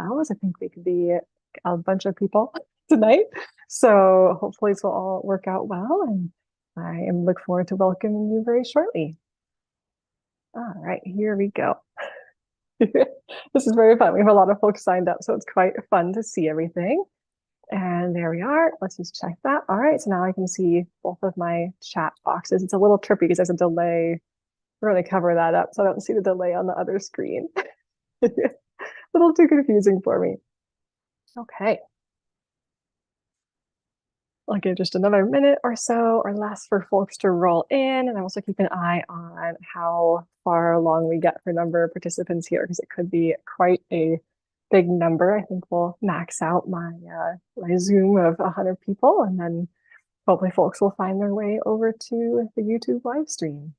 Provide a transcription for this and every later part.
house. I think we could be a bunch of people tonight. So hopefully this will all work out well, and I am look forward to welcoming you very shortly. All right, here we go. This is very fun. We have a lot of folks signed up, so it's quite fun to see everything. And there we are. Let's just check that. All right, so now I can see both of my chat boxes. It's a little trippy because there's a delay. We're going to cover that up so I don't see the delay on the other screen. A little too confusing for me. Okay. I'll give just another minute or so or less for folks to roll in. And I also keep an eye on how far along we get for number of participants here, because it could be quite a big number. I think we'll max out my Zoom of 100 people, and then hopefully folks will find their way over to the YouTube live stream.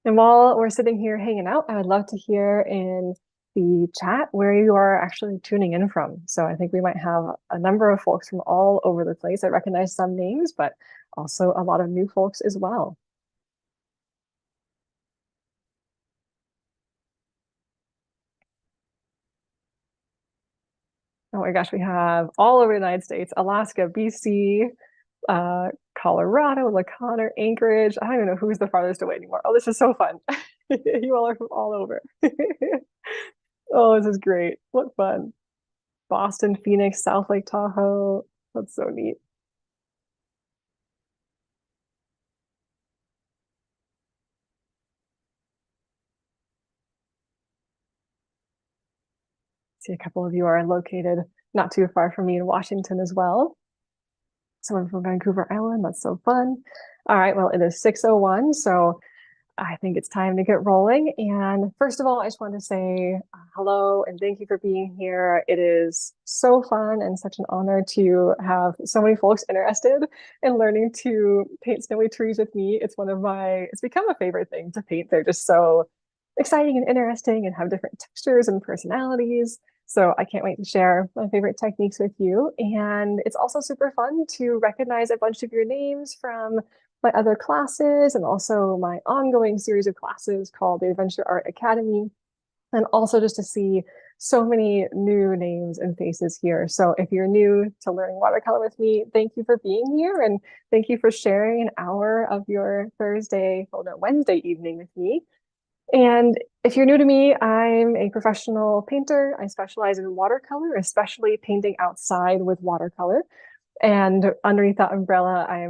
And while we're sitting here hanging out, I would love to hear in the chat where you are actually tuning in from. So I think we might have a number of folks from all over the place. I recognize some names, but also a lot of new folks as well. Oh my gosh, we have all over the United States, Alaska, BC, Colorado, LaConner, Anchorage. I don't even know who's the farthest away anymore. Oh, this is so fun. You all are from all over. Oh, this is great. What fun. Boston, Phoenix, South Lake Tahoe. That's so neat. See, a couple of you are located not too far from me in Washington as well. Someone from Vancouver Island. That's so fun. All right, well, it is 6:01, so I think it's time to get rolling. And first of all, I just want to say hello and thank you for being here. It is so fun and such an honor to have so many folks interested in learning to paint snowy trees with me. It's become a favorite thing to paint. They're just so exciting and interesting and have different textures and personalities. So I can't wait to share my favorite techniques with you. And it's also super fun to recognize a bunch of your names from my other classes and also my ongoing series of classes called the Adventure Art Academy. And also just to see so many new names and faces here. So if you're new to learning watercolor with me, thank you for being here. And thank you for sharing an hour of your Wednesday evening with me. And if you're new to me, I'm a professional painter. I specialize in watercolor, especially painting outside with watercolor. And underneath that umbrella, I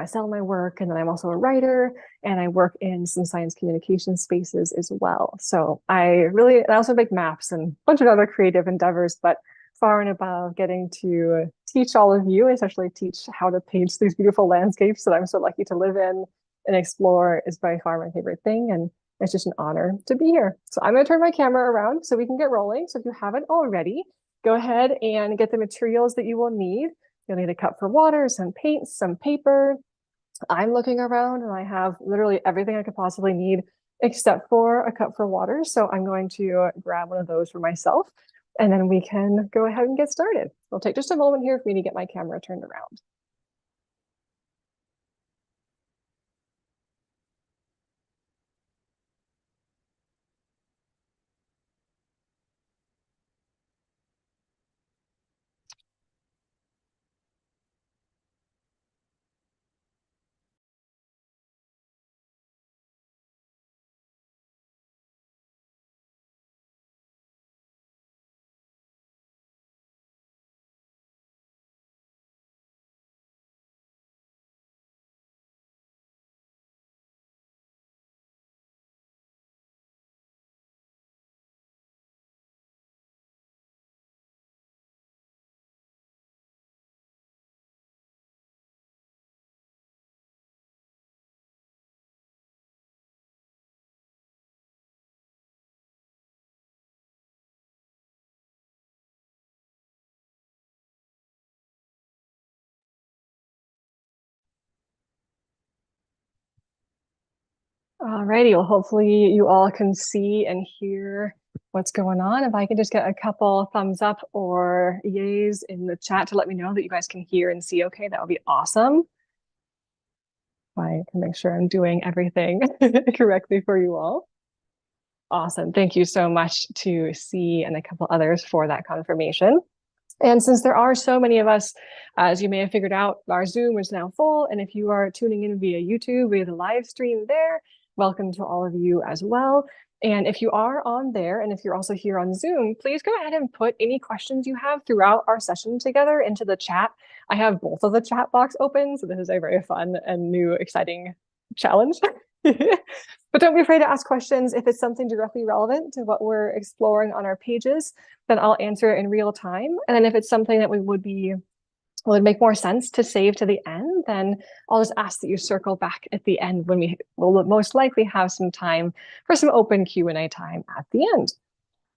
sell my work, and then I'm also a writer, and I work in some science communication spaces as well. So I also make maps and a bunch of other creative endeavors, but far and above getting to teach all of you, especially teach how to paint these beautiful landscapes that I'm so lucky to live in and explore, is by far my favorite thing. And it's just an honor to be here. So I'm going to turn my camera around so we can get rolling. So if you haven't already, go ahead and get the materials that you will need. You'll need a cup for water, some paint, some paper. I'm looking around and I have literally everything I could possibly need except for a cup for water. So I'm going to grab one of those for myself, and then we can go ahead and get started. It'll take just a moment here for me to get my camera turned around. Alrighty, well, hopefully you all can see and hear what's going on. If I can just get a couple thumbs up or yays in the chat to let me know that you guys can hear and see okay, that would be awesome. I can make sure I'm doing everything correctly for you all. Awesome. Thank you so much to C and a couple others for that confirmation. And since there are so many of us, as you may have figured out, our Zoom is now full. And if you are tuning in via YouTube, via the live stream there, welcome to all of you as well. And if you are on there, and if you're also here on Zoom, please go ahead and put any questions you have throughout our session together into the chat. I have both of the chat box open, so this is a very fun and new, exciting challenge. But don't be afraid to ask questions if it's something directly relevant to what we're exploring on our pages, then I'll answer it in real time. And then if it's something that would make more sense to save to the end, then I'll just ask that you circle back at the end when we will most likely have some time for some open Q&A time at the end.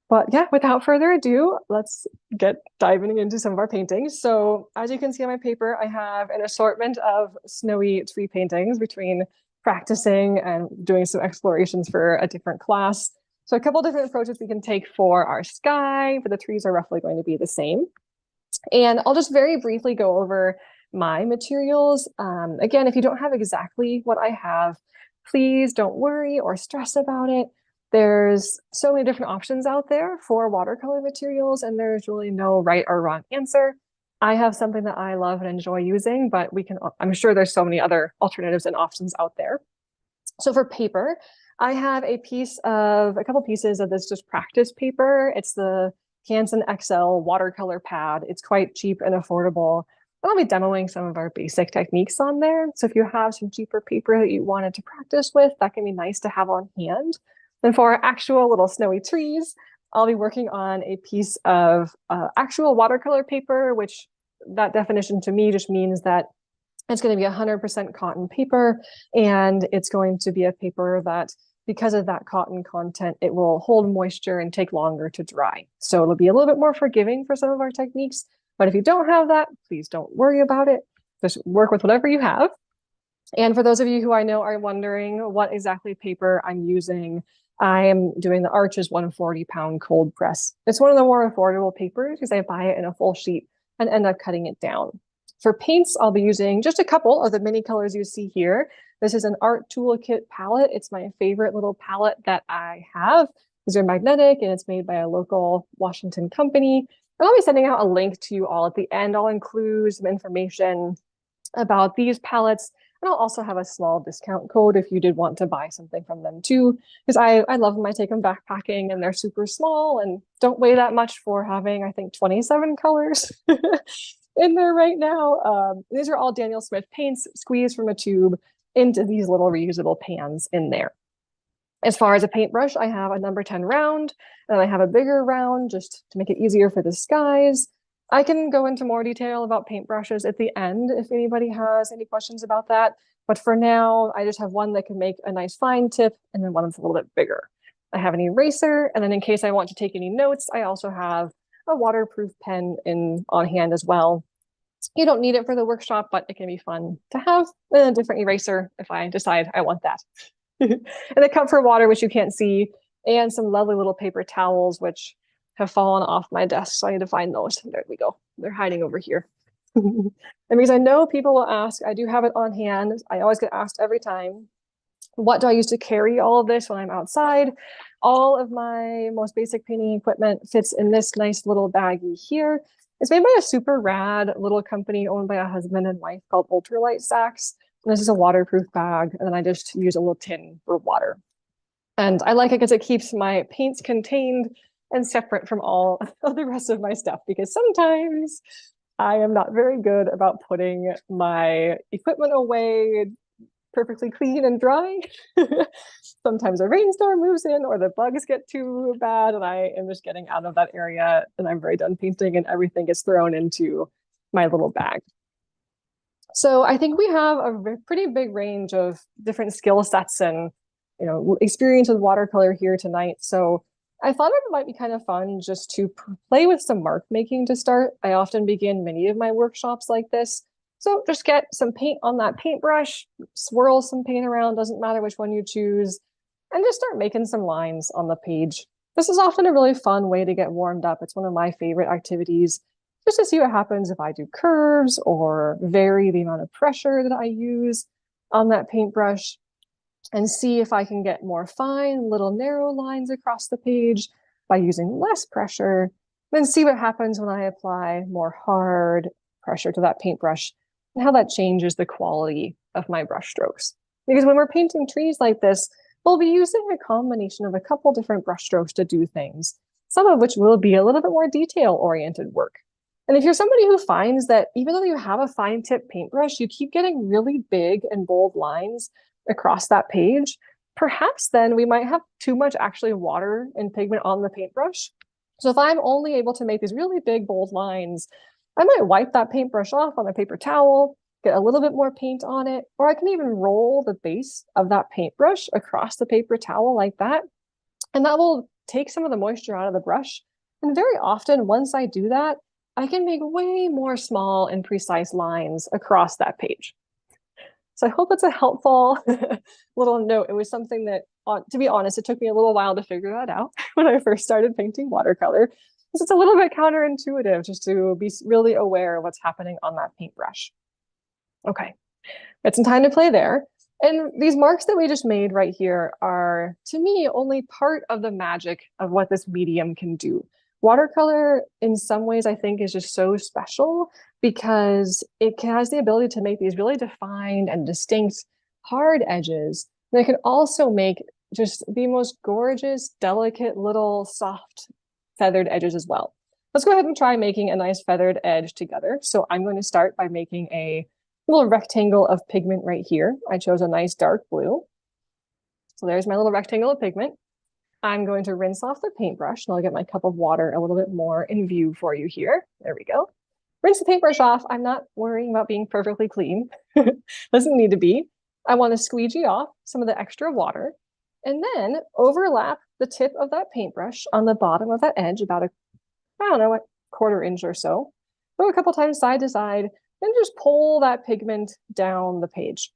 But yeah, without further ado, let's get diving into some of our paintings. So as you can see on my paper, I have an assortment of snowy tree paintings between practicing and doing some explorations for a different class. So a couple different approaches we can take for our sky, but the trees are roughly going to be the same. And I'll just very briefly go over my materials. Again, if you don't have exactly what I have, please don't worry or stress about it. There's so many different options out there for watercolor materials, and there's really no right or wrong answer. I have something that I love and enjoy using, but I'm sure there's so many other alternatives and options out there. So for paper, I have a couple pieces of this just practice paper. It's the Canson XL watercolor pad. It's quite cheap and affordable. I'll be demoing some of our basic techniques on there. So if you have some cheaper paper that you wanted to practice with, that can be nice to have on hand. And for our actual little snowy trees, I'll be working on a piece of actual watercolor paper, which that definition to me just means that it's going to be 100% cotton paper, and it's going to be a paper that, because of that cotton content, it will hold moisture and take longer to dry. So it'll be a little bit more forgiving for some of our techniques. But if you don't have that, please don't worry about it. Just work with whatever you have. And for those of you who I know are wondering what exactly paper I'm using, I am doing the Arches 140-pound cold press. It's one of the more affordable papers because I buy it in a full sheet and end up cutting it down. For paints, I'll be using just a couple of the mini colors you see here. This is an art toolkit palette. It's my favorite little palette that I have. These are magnetic and it's made by a local Washington company. And I'll be sending out a link to you all at the end. I'll include some information about these palettes. And I'll also have a small discount code if you did want to buy something from them too, because I love them. I take them backpacking and they're super small and don't weigh that much for having, I think, 27 colors in there right now. These are all Daniel Smith paints squeezed from a tube into these little reusable pans in there. As far as a paintbrush, I have a number 10 round, and I have a bigger round just to make it easier for the skies. I can go into more detail about paintbrushes at the end if anybody has any questions about that. But for now, I just have one that can make a nice fine tip and then one that's a little bit bigger. I have an eraser, and then in case I want to take any notes, I also have a waterproof pen on hand as well. You don't need it for the workshop, but it can be fun to have a different eraser if I decide I want that. And a cup for water, which you can't see, and some lovely little paper towels, which have fallen off my desk, so I need to find those. There we go. They're hiding over here. And because I know people will ask, I do have it on hand. I always get asked every time, what do I use to carry all of this when I'm outside? All of my most basic painting equipment fits in this nice little baggie here. It's made by a super rad little company owned by a husband and wife called Ultralight Sacks. And this is a waterproof bag, and then I just use a little tin for water. And I like it because it keeps my paints contained and separate from all of the rest of my stuff, because sometimes I am not very good about putting my equipment away perfectly clean and dry. Sometimes a rainstorm moves in or the bugs get too bad and I am just getting out of that area and I'm very done painting and everything gets thrown into my little bag. So I think we have a pretty big range of different skill sets and experience with watercolor here tonight. So I thought it might be kind of fun just to play with some mark making to start. I often begin many of my workshops like this. So just get some paint on that paintbrush, swirl some paint around, doesn't matter which one you choose, and just start making some lines on the page. This is often a really fun way to get warmed up. It's one of my favorite activities, just to see what happens if I do curves or vary the amount of pressure that I use on that paintbrush. and see if I can get more fine little narrow lines across the page by using less pressure, then see what happens when I apply more hard pressure to that paintbrush and how that changes the quality of my brush strokes. Because when we're painting trees like this, we'll be using a combination of a couple different brush strokes to do things, some of which will be a little bit more detail-oriented work. And if you're somebody who finds that even though you have a fine tip paintbrush, you keep getting really big and bold lines across that page, perhaps then we might have too much actually water and pigment on the paintbrush. So if I'm only able to make these really big, bold lines, I might wipe that paintbrush off on a paper towel, get a little bit more paint on it, or I can even roll the base of that paintbrush across the paper towel like that. And that will take some of the moisture out of the brush. And very often, once I do that, I can make way more small and precise lines across that page. So I hope it's a helpful little note. It was something that, to be honest, it took me a little while to figure that out when I first started painting watercolor. Because it's a little bit counterintuitive just to be really aware of what's happening on that paintbrush. Okay, got some time to play there. And these marks that we just made right here are, to me, only part of the magic of what this medium can do. Watercolor, in some ways, I think is just so special because it has the ability to make these really defined and distinct hard edges. And it can also make just the most gorgeous, delicate little soft feathered edges as well. Let's go ahead and try making a nice feathered edge together. So I'm going to start by making a little rectangle of pigment right here. I chose a nice dark blue. So there's my little rectangle of pigment. I'm going to rinse off the paintbrush and I'll get my cup of water a little bit more in view for you here. There we go. Rinse the paintbrush off. I'm not worrying about being perfectly clean. Doesn't need to be. I want to squeegee off some of the extra water and then overlap the tip of that paintbrush on the bottom of that edge about a quarter inch or so. Go a couple times side to side and just pull that pigment down the page.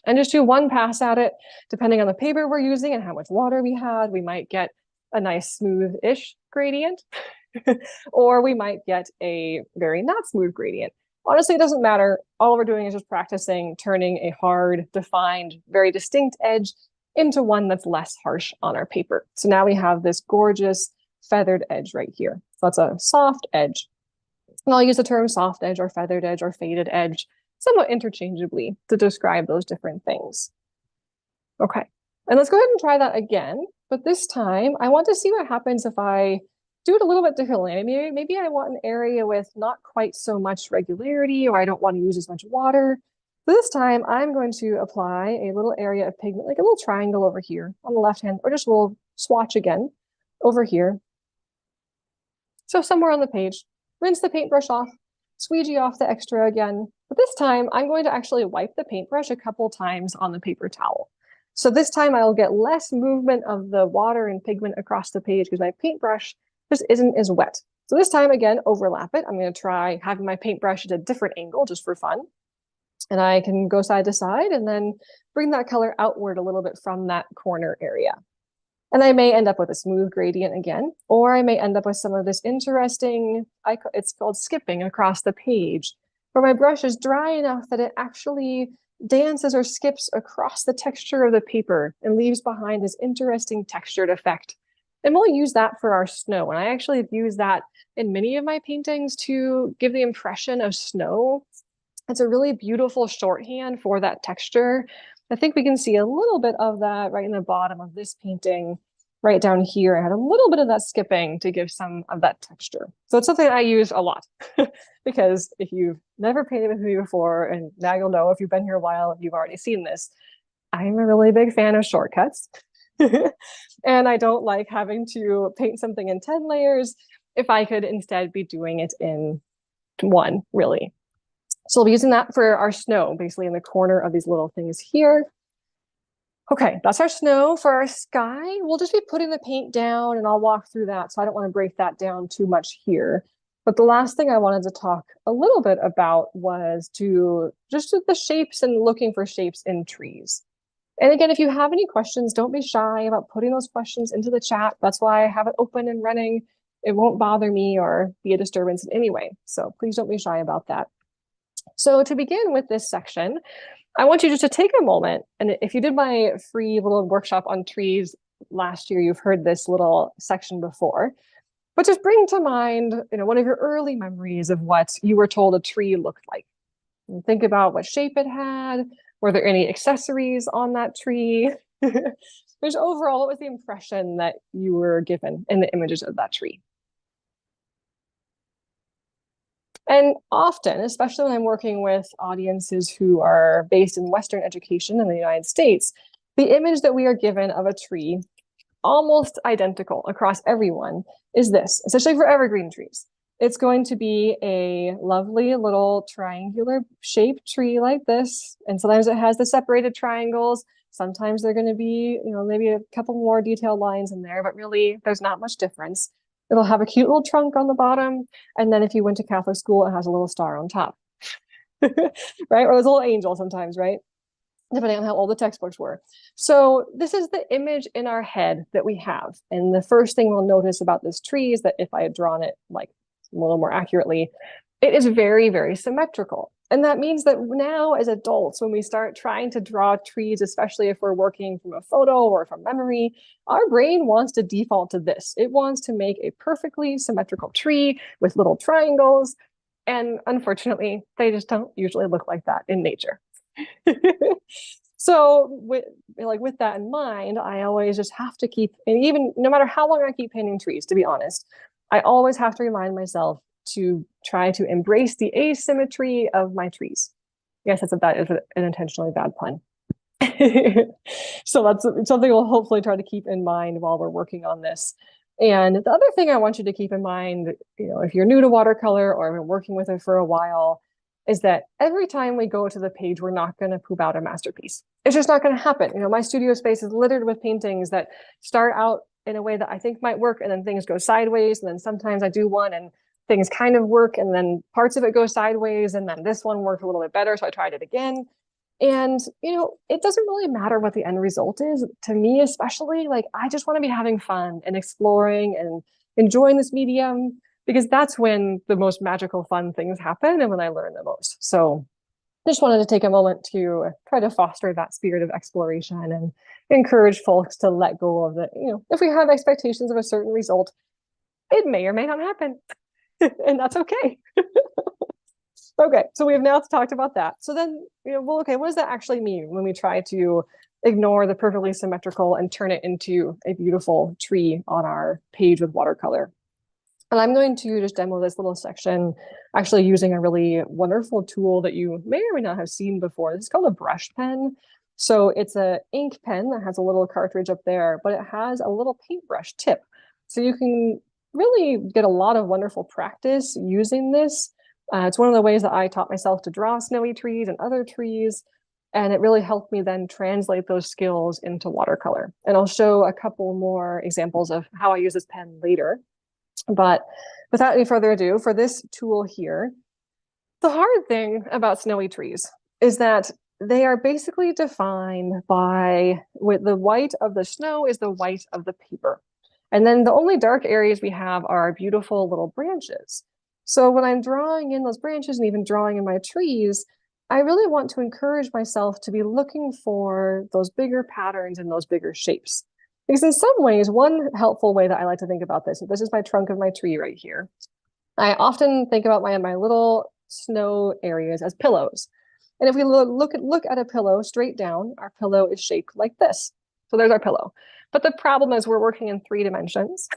And just do one pass at it, depending on the paper we're using and how much water we had. We might get a nice smooth-ish gradient, or we might get a very not smooth gradient. Honestly, it doesn't matter. All we're doing is just practicing turning a hard, defined, very distinct edge into one that's less harsh on our paper. So now we have this gorgeous feathered edge right here. So that's a soft edge. And I'll use the term soft edge or feathered edge or faded edge somewhat interchangeably to describe those different things. Okay, and let's go ahead and try that again. But this time, I want to see what happens if I do it a little bit differently. Maybe I want an area with not quite so much regularity, or I don't want to use as much water. So this time, I'm going to apply a little area of pigment, like a little triangle over here on the left hand, or just a little swatch again over here. So somewhere on the page, rinse the paintbrush off, squeegee off the extra again. But this time, I'm going to actually wipe the paintbrush a couple times on the paper towel. So this time I'll get less movement of the water and pigment across the page because my paintbrush just isn't as wet. So this time, again, overlap it. I'm going to try having my paintbrush at a different angle just for fun. And I can go side to side and then bring that color outward a little bit from that corner area. And I may end up with a smooth gradient again, or I may end up with some of this interesting, it's called skipping across the page, where my brush is dry enough that it actually dances or skips across the texture of the paper and leaves behind this interesting textured effect. And we'll use that for our snow. And I actually have used that in many of my paintings to give the impression of snow. It's a really beautiful shorthand for that texture. I think we can see a little bit of that right in the bottom of this painting. Right down here, I had a little bit of that skipping to give some of that texture. So it's something I use a lot because if you've never painted with me before, and now you'll know if you've been here a while and you've already seen this, I'm a really big fan of shortcuts. And I don't like having to paint something in 10 layers if I could instead be doing it in one, really. So we'll be using that for our snow, basically in the corner of these little things here. Okay, that's our snow. For our sky, we'll just be putting the paint down and I'll walk through that. So I don't want to break that down too much here. But the last thing I wanted to talk a little bit about was just the shapes and looking for shapes in trees. And again, if you have any questions, don't be shy about putting those questions into the chat. That's why I have it open and running. It won't bother me or be a disturbance in any way. So please don't be shy about that. So to begin with this section, I want you just to take a moment. And if you did my free little workshop on trees last year, you've heard this little section before. But just bring to mind, one of your early memories of what you were told a tree looked like. And think about what shape it had. Were there any accessories on that tree? Just overall, what was the impression that you were given in the images of that tree? And often, especially when I'm working with audiences who are based in Western education in the United States, the image that we are given of a tree, almost identical across everyone, is this, especially for evergreen trees. It's going to be a lovely little triangular shaped tree like this. And sometimes it has the separated triangles. Sometimes they're going to be, maybe a couple more detailed lines in there, but really there's not much difference. It'll have a cute little trunk on the bottom. And then if you went to Catholic school, it has a little star on top, right? Or a little angel sometimes, right? Depending on how old the textbooks were. So this is the image in our head that we have. And the first thing we'll notice about this tree is that if I had drawn it like a little more accurately, it is very, very symmetrical. And that means that now as adults, when we start trying to draw trees, especially if we're working from a photo or from memory, our brain wants to default to this. It wants to make a perfectly symmetrical tree with little triangles. And unfortunately, they just don't usually look like that in nature. So with that in mind, I always just have to keep, and even no matter how long I keep painting trees, to be honest, I always have to remind myself to try to embrace the asymmetry of my trees. Yes, that is an intentionally bad pun. So that's something we'll hopefully try to keep in mind while we're working on this. And the other thing I want you to keep in mind, if you're new to watercolor or have been working with it for a while, is that every time we go to the page, we're not going to poop out a masterpiece. It's just not going to happen. My studio space is littered with paintings that start out in a way that I think might work, and then things go sideways, and then sometimes I do one and things kind of work, and then parts of it go sideways, and then this one worked a little bit better, so I tried it again. And, it doesn't really matter what the end result is. To me, especially, I just want to be having fun and exploring and enjoying this medium, because that's when the most magical, fun things happen and when I learn the most. So I just wanted to take a moment to try to foster that spirit of exploration and encourage folks to let go of the, if we have expectations of a certain result, it may or may not happen. And that's okay. Okay, so we have now talked about that. So then, what does that actually mean when we try to ignore the perfectly symmetrical and turn it into a beautiful tree on our page with watercolor? And I'm going to just demo this little section, actually using a really wonderful tool that you may or may not have seen before. It's called a brush pen. So it's an ink pen that has a little cartridge up there, but it has a little paintbrush tip. So you can really get a lot of wonderful practice using this. It's one of the ways that I taught myself to draw snowy trees and other trees. And it really helped me then translate those skills into watercolor. And I'll show a couple more examples of how I use this pen later. But without any further ado, for this tool here, the hard thing about snowy trees is that they are basically defined by the white of the snow is the white of the paper. And then the only dark areas we have are beautiful little branches. So when I'm drawing in those branches and even drawing in my trees, I really want to encourage myself to be looking for those bigger patterns and those bigger shapes. Because in some ways, one helpful way that I like to think about this is my trunk of my tree right here. I often think about my little snow areas as pillows. And if we look at a pillow straight down, our pillow is shaped like this. So there's our pillow. But the problem is we're working in 3 dimensions.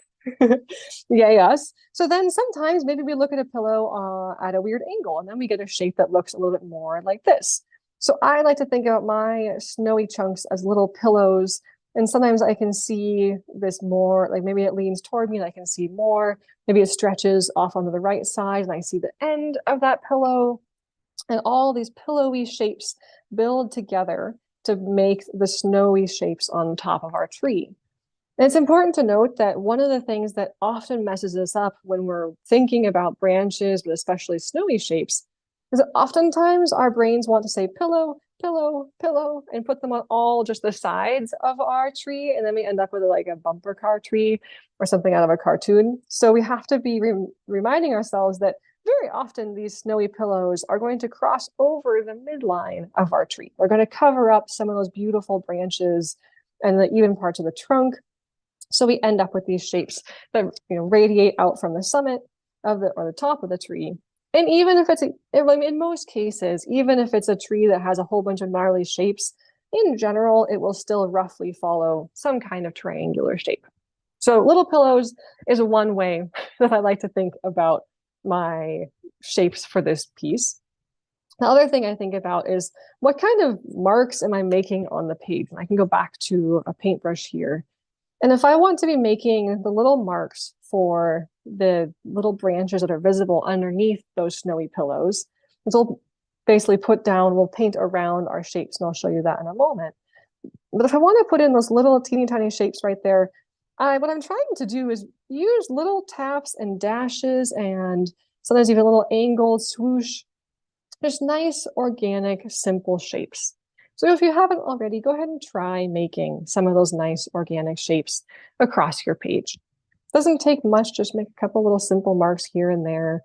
Yay us. So then sometimes maybe we look at a pillow at a weird angle, and then we get a shape that looks a little bit more like this. So I like to think about my snowy chunks as little pillows. And sometimes I can see this more, like maybe it leans toward me and I can see more. Maybe it stretches off onto the right side and I see the end of that pillow. And all these pillowy shapes build together to make the snowy shapes on top of our tree. And it's important to note that one of the things that often messes us up when we're thinking about branches, but especially snowy shapes, is that oftentimes our brains want to say pillow, pillow, pillow, and put them on all just the sides of our tree. And then we end up with like a bumper car tree or something out of a cartoon. So we have to be reminding ourselves that very often these snowy pillows are going to cross over the midline of our tree. They're going to cover up some of those beautiful branches and the even parts of the trunk. So we end up with these shapes that radiate out from the summit of the or the top of the tree. And even if it's in most cases, even if it's a tree that has a whole bunch of gnarly shapes, in general, it will still roughly follow some kind of triangular shape. So little pillows is one way that I like to think about my shapes for this piece. The other thing I think about is what kind of marks am I making on the page? And I can go back to a paintbrush here. And if I want to be making the little marks for the little branches that are visible underneath those snowy pillows, which we'll basically we'll paint around our shapes, and I'll show you that in a moment. But if I want to put in those little teeny tiny shapes right there, what I'm trying to do is use little taps and dashes and sometimes even a little angled swoosh. Just nice, organic, simple shapes. So if you haven't already, go ahead and try making some of those nice organic shapes across your page. It doesn't take much, just make a couple little simple marks here and there.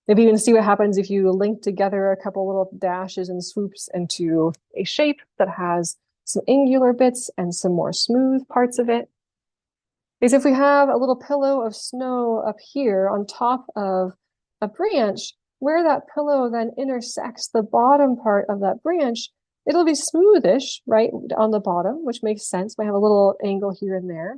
Maybe even see what happens if you link together a couple little dashes and swoops into a shape that has some angular bits and some more smooth parts of it. Because if we have a little pillow of snow up here on top of a branch, where that pillow then intersects the bottom part of that branch, it'll be smoothish, right, on the bottom, which makes sense. We have a little angle here and there.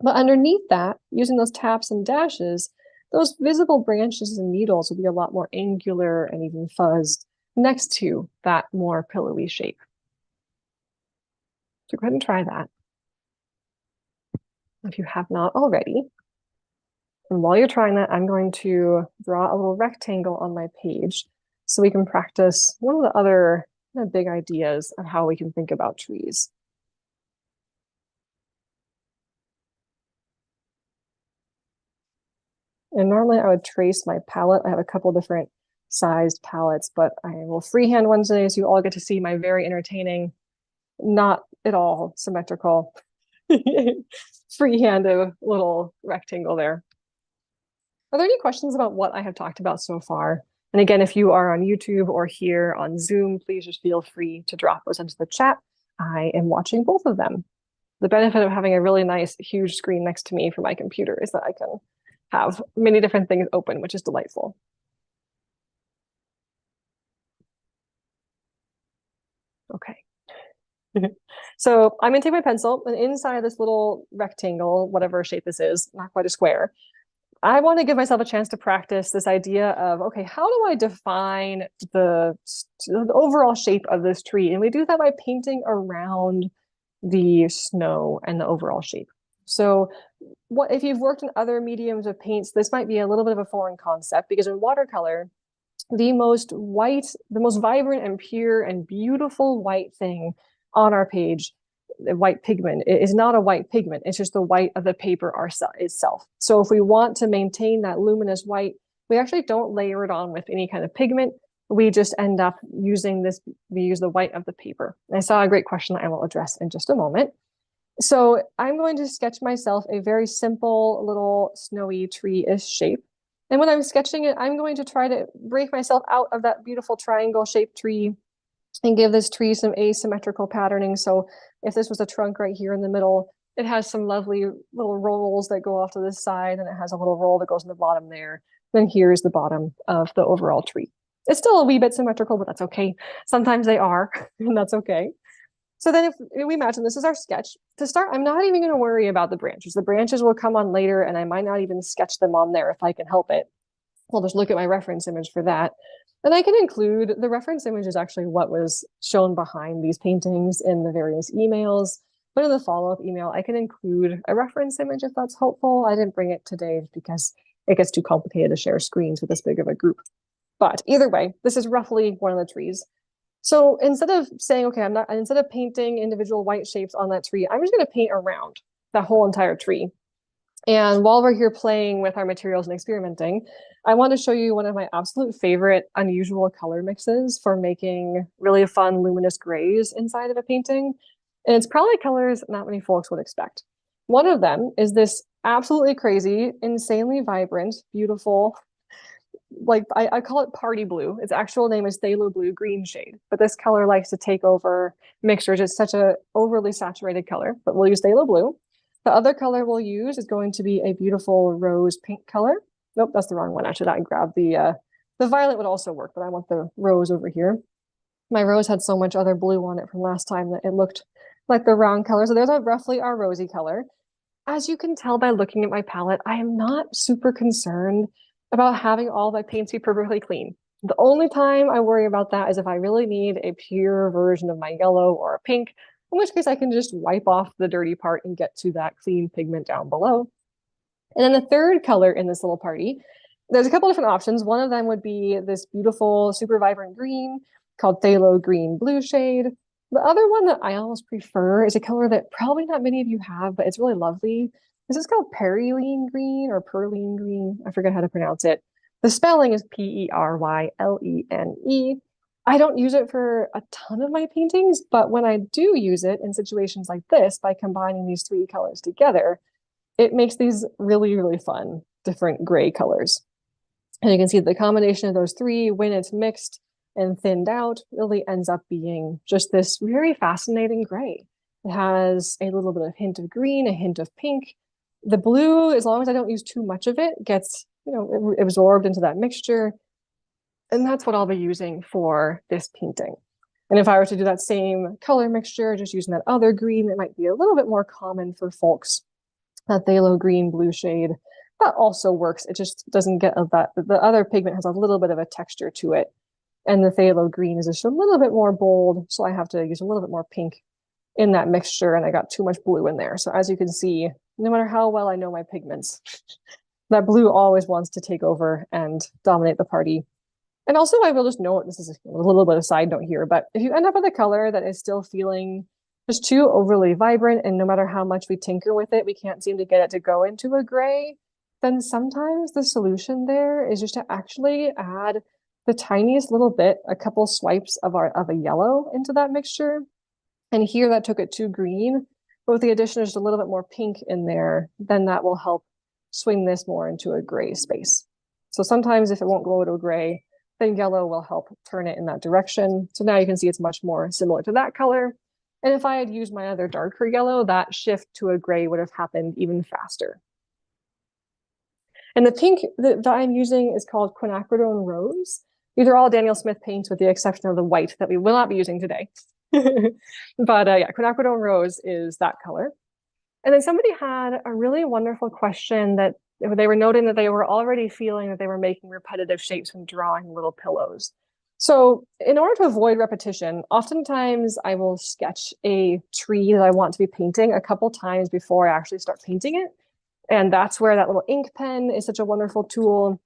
But underneath that, using those taps and dashes, those visible branches and needles will be a lot more angular and even fuzzed next to that more pillowy shape. So go ahead and try that if you have not already. And while you're trying that, I'm going to draw a little rectangle on my page so we can practice one of the other big ideas of how we can think about trees. And normally I would trace my palette. I have a couple different sized palettes, but I will freehand one today so you all get to see my very entertaining, not at all symmetrical, freehanded little rectangle there. Are there any questions about what I have talked about so far? And again, if you are on YouTube or here on Zoom, please just feel free to drop those into the chat. I am watching both of them. The benefit of having a really nice, huge screen next to me for my computer is that I can have many different things open, which is delightful. Okay. So I'm gonna take my pencil, and inside this little rectangle, whatever shape this is, not quite a square, I want to give myself a chance to practice this idea of, okay, how do I define the overall shape of this tree? And we do that by painting around the snow and the overall shape. So what if you've worked in other mediums of paints, this might be a little bit of a foreign concept, because in watercolor, the most vibrant and pure and beautiful white thing on our page, white pigment, is not a white pigment. It's just the white of the paper itself. So if we want to maintain that luminous white, we actually don't layer it on with any kind of pigment. We just end up using we use the white of the paper. I saw a great question that I will address in just a moment. So I'm going to sketch myself a very simple little snowy tree-ish shape. And when I'm sketching it, I'm going to try to break myself out of that beautiful triangle-shaped tree and give this tree some asymmetrical patterning. So if this was a trunk right here in the middle, it has some lovely little rolls that go off to this side, and it has a little roll that goes in the bottom there. Then here's the bottom of the overall tree. It's still a wee bit symmetrical, but that's okay. Sometimes they are, and that's okay. So then if we imagine this is our sketch, to start, I'm not even going to worry about the branches. The branches will come on later, and I might not even sketch them on there if I can help it. I'll just look at my reference image for that. And I can include, the reference image is actually what was shown behind these paintings in the various emails. But in the follow-up email, I can include a reference image if that's helpful. I didn't bring it today because it gets too complicated to share screens with this big of a group. But either way, this is roughly one of the trees. So instead of saying, okay, instead of painting individual white shapes on that tree, I'm just going to paint around that whole entire tree. And while we're here playing with our materials and experimenting, I want to show you one of my absolute favorite unusual color mixes for making really fun luminous grays inside of a painting. And it's probably colors not many folks would expect. One of them is this absolutely crazy, insanely vibrant, beautiful like I call it party blue. Its actual name is phthalo blue green shade, but this color likes to take over mixtures. It's such a overly saturated color, but we'll use phthalo blue. The other color we'll use is going to be a beautiful rose pink color. Nope, that's the wrong one. Actually, I grabbed the violet would also work, but I want the rose over here. My rose had so much other blue on it from last time that it looked like the wrong color. So there's roughly our rosy color. As you can tell by looking at my palette, I am not super concerned about having all my paints be perfectly clean. The only time I worry about that is if I really need a pure version of my yellow or a pink, in which case I can just wipe off the dirty part and get to that clean pigment down below. And then the third color in this little party, there's a couple different options. One of them would be this beautiful, super vibrant green called phthalo green blue shade. The other one that I almost prefer is a color that probably not many of you have, but it's really lovely. This is called perylene green or perylene green. I forget how to pronounce it. The spelling is P-E-R-Y-L-E-N-E. I don't use it for a ton of my paintings, but when I do use it in situations like this, by combining these three colors together, it makes these really, really fun, different gray colors. And you can see the combination of those three, when it's mixed and thinned out, really ends up being just this very fascinating gray. It has a little bit of hint of green, a hint of pink. The blue, as long as I don't use too much of it, gets, absorbed into that mixture. And that's what I'll be using for this painting. And if I were to do that same color mixture, just using that other green, that might be a little bit more common for folks. That phthalo green blue shade, that also works. It just doesn't get that. The other pigment has a little bit of a texture to it. And the phthalo green is just a little bit more bold. So I have to use a little bit more pink in that mixture. And I got too much blue in there. So as you can see, no matter how well I know my pigments, that blue always wants to take over and dominate the party. And also I will just note, this is a little bit of a side note here, but if you end up with a color that is still feeling just too overly vibrant, and no matter how much we tinker with it, we can't seem to get it to go into a gray, then sometimes the solution there is just to actually add the tiniest little bit, a couple swipes of a yellow into that mixture. And here that took it to green, but with the addition of just a little bit more pink in there, then that will help swing this more into a gray space. So sometimes if it won't go to a gray, then yellow will help turn it in that direction. So now you can see it's much more similar to that color. And if I had used my other darker yellow, that shift to a gray would have happened even faster. And the pink that I'm using is called quinacridone rose. These are all Daniel Smith paints with the exception of the white that we will not be using today. But yeah, quinacridone rose is that color. And then somebody had a really wonderful question that they were noting that they were already feeling that they were making repetitive shapes when drawing little pillows. So in order to avoid repetition, oftentimes I will sketch a tree that I want to be painting a couple times before I actually start painting it. And that's where that little ink pen is such a wonderful tool.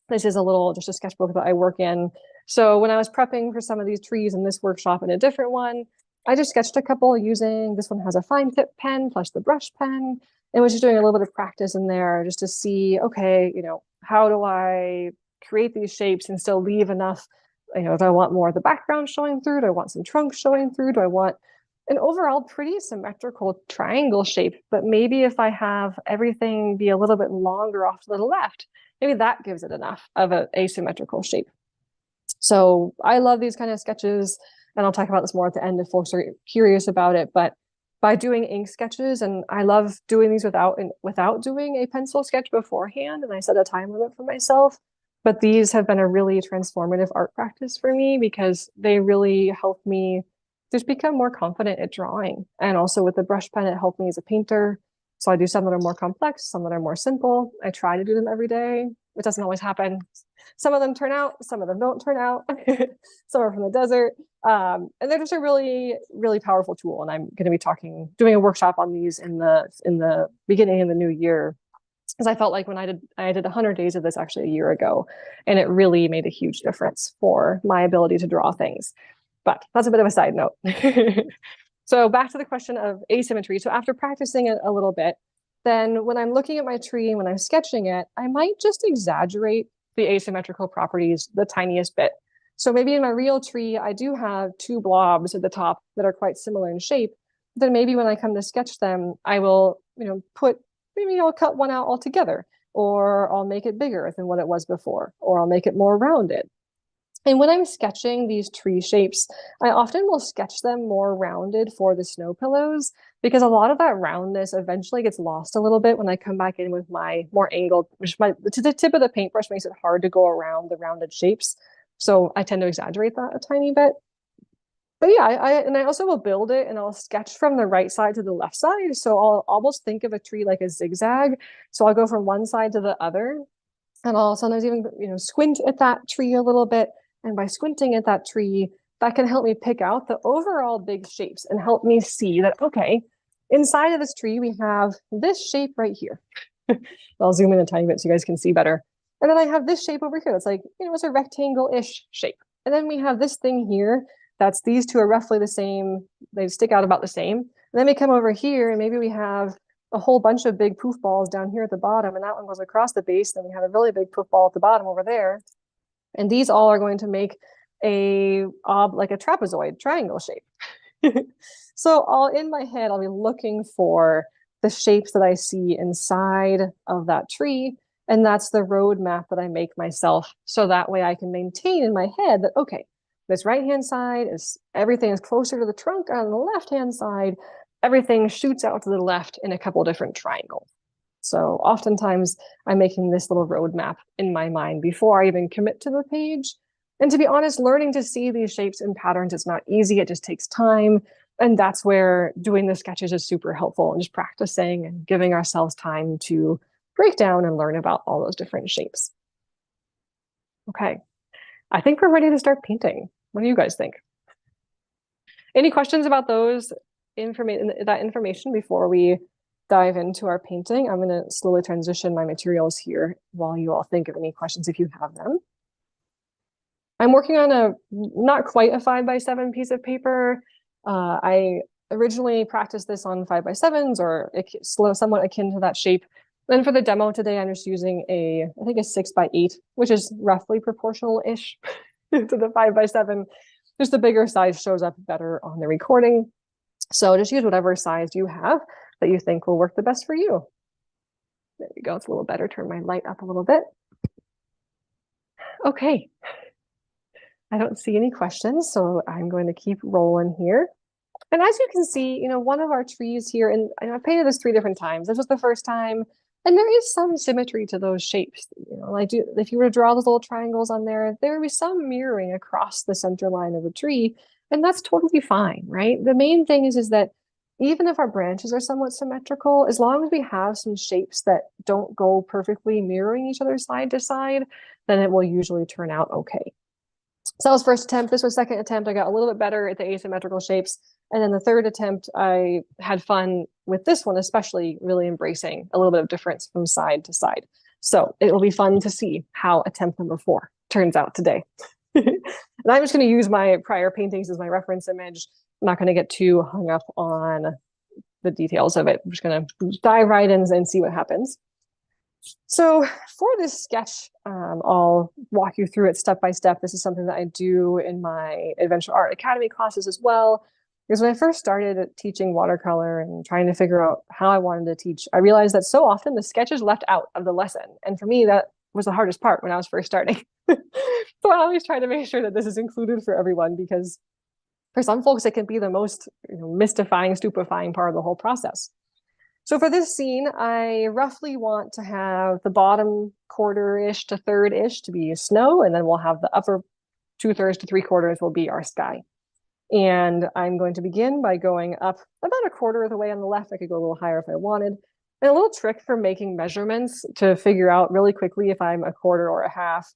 This is just a sketchbook that I work in. So when I was prepping for some of these trees in this workshop and a different one, I just sketched a couple using, this one has a fine tip pen plus the brush pen, and was just doing a little bit of practice in there just to see, okay, how do I create these shapes and still leave enough, do I want more of the background showing through? Do I want some trunk showing through? Do I want an overall pretty symmetrical triangle shape? But maybe if I have everything be a little bit longer off to the left, maybe that gives it enough of an asymmetrical shape. So I love these kind of sketches, and I'll talk about this more at the end if folks are curious about it. But by doing ink sketches, and I love doing these without doing a pencil sketch beforehand, and I set a time limit for myself. But these have been a really transformative art practice for me because they really help me just become more confident at drawing. And also with the brush pen, it helped me as a painter. So I do some that are more complex, some that are more simple. I try to do them every day. It doesn't always happen. Some of them turn out, some of them don't turn out. Some are from the desert. And they're just a really, really powerful tool. And I'm going to be doing a workshop on these in the beginning of the new year. Because I felt like when I did 100 days of this actually a year ago, and it really made a huge difference for my ability to draw things. But that's a bit of a side note. So back to the question of asymmetry. So after practicing it a little bit, then when I'm looking at my tree and when I'm sketching it, I might just exaggerate the asymmetrical properties the tiniest bit. So maybe in my real tree, I do have two blobs at the top that are quite similar in shape. Then maybe when I come to sketch them, I will, maybe I'll cut one out altogether or I'll make it bigger than what it was before, or I'll make it more rounded. And when I'm sketching these tree shapes, I often will sketch them more rounded for the snow pillows because a lot of that roundness eventually gets lost a little bit when I come back in with my more angled, the tip of the paintbrush makes it hard to go around the rounded shapes. So I tend to exaggerate that a tiny bit. But yeah, I also will build it and I'll sketch from the right side to the left side. So I'll almost think of a tree like a zigzag. So I'll go from one side to the other, and I'll sometimes even, squint at that tree a little bit. And by squinting at that tree, that can help me pick out the overall big shapes and help me see that, okay, inside of this tree, we have this shape right here. I'll zoom in a tiny bit so you guys can see better. And then I have this shape over here. That's like, it's a rectangle-ish shape. And then we have this thing here. That's these two are roughly the same. They stick out about the same. And then we come over here and maybe we have a whole bunch of big poof balls down here at the bottom, and that one goes across the base. Then we have a really big poof ball at the bottom over there. And these all are going to make like a trapezoid triangle shape. So in my head, I'll be looking for the shapes that I see inside of that tree. And that's the roadmap that I make myself. So that way I can maintain in my head that, okay, this right-hand side is everything is closer to the trunk. On the left-hand side, everything shoots out to the left in a couple different triangles. So oftentimes I'm making this little roadmap in my mind before I even commit to the page. And to be honest, learning to see these shapes and patterns is not easy. It just takes time. And that's where doing the sketches is super helpful, and just practicing and giving ourselves time to break down and learn about all those different shapes. Okay, I think we're ready to start painting. What do you guys think? Any questions about that information before we dive into our painting? I'm going to slowly transition my materials here while you all think of any questions if you have them. I'm working on not quite a 5x7 piece of paper. I originally practiced this on 5x7s or somewhat akin to that shape. And for the demo today, I'm just using I think a 6x8, which is roughly proportional-ish to the 5x7. Just the bigger size shows up better on the recording. So just use whatever size you have that you think will work the best for you. There we go. It's a little better. Turn my light up a little bit. Okay. I don't see any questions, so I'm going to keep rolling here. And as you can see, one of our trees here, and I've painted this 3 different times. This was the first time, and there is some symmetry to those shapes. If you were to draw those little triangles on there, there would be some mirroring across the center line of the tree, and that's totally fine, right? The main thing is that even if our branches are somewhat symmetrical, as long as we have some shapes that don't go perfectly mirroring each other side to side, then it will usually turn out okay. So that was first attempt. This was second attempt. I got a little bit better at the asymmetrical shapes. And then the third attempt, I had fun with this one, especially really embracing a little bit of difference from side to side. So it will be fun to see how attempt number 4 turns out today. And I'm just going to use my prior paintings as my reference image. I'm not going to get too hung up on the details of it. I'm just going to dive right in and see what happens. So for this sketch, I'll walk you through it step by step. This is something that I do in my Adventure Art Academy classes as well. Because when I first started teaching watercolor and trying to figure out how I wanted to teach, I realized that so often the sketch is left out of the lesson. And for me, that was the hardest part when I was first starting. So I always try to make sure that this is included for everyone, because for some folks, it can be the most mystifying, stupefying part of the whole process. So for this scene, I roughly want to have the bottom quarter-ish to third-ish to be snow, and then we'll have the upper 2/3 to 3/4 will be our sky. And I'm going to begin by going up about 1/4 of the way on the left. I could go a little higher if I wanted. And a little trick for making measurements to figure out really quickly if I'm 1/4 or 1/2.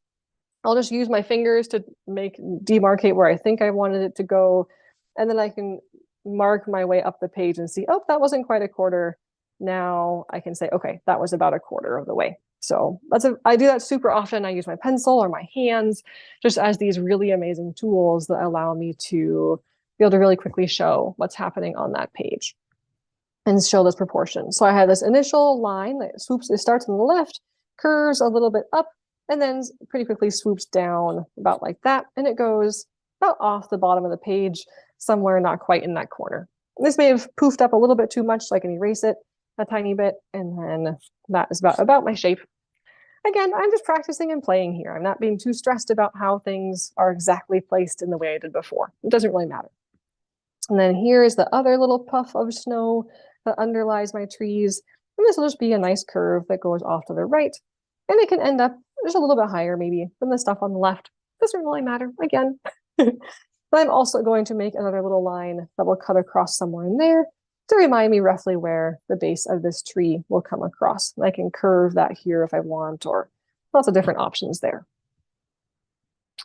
I'll just use my fingers to demarcate where I think I wanted it to go. And then I can mark my way up the page and see, oh, that wasn't quite 1/4. Now I can say, okay, that was about 1/4 of the way. So I do that super often. I use my pencil or my hands just as these really amazing tools that allow me to be able to really quickly show what's happening on that page and show those proportions. So I have this initial line that it starts on the left, curves a little bit up, and then pretty quickly swoops down about like that. And it goes about off the bottom of the page, somewhere not quite in that corner. This may have poofed up a little bit too much, so I can erase it a tiny bit. And then that is about my shape. again, I'm just practicing and playing here. I'm not being too stressed about how things are exactly placed in the way I did before. It doesn't really matter. And then here is the other little puff of snow that underlies my trees. And this will just be a nice curve that goes off to the right. And it can end up just a little bit higher maybe than the stuff on the left. Doesn't really matter, again. But I'm also going to make another little line that will cut across somewhere in there to remind me roughly where the base of this tree will come across. And I can curve that here if I want, or lots of different options there.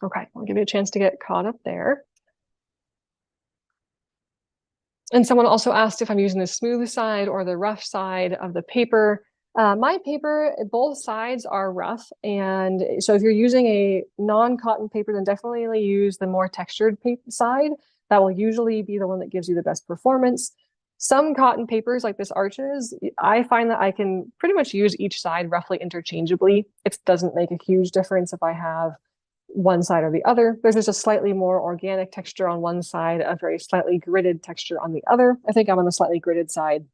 Okay, I'll give you a chance to get caught up there. And someone also asked if I'm using the smooth side or the rough side of the paper. My paper, both sides are rough. And so if you're using a non-cotton paper, then definitely use the more textured paper side. That will usually be the one that gives you the best performance. Some cotton papers like this Arches, I find that I can pretty much use each side roughly interchangeably. It doesn't make a huge difference if I have one side or the other. There's just a slightly more organic texture on one side, a very slightly gridded texture on the other. I think I'm on the slightly gridded side.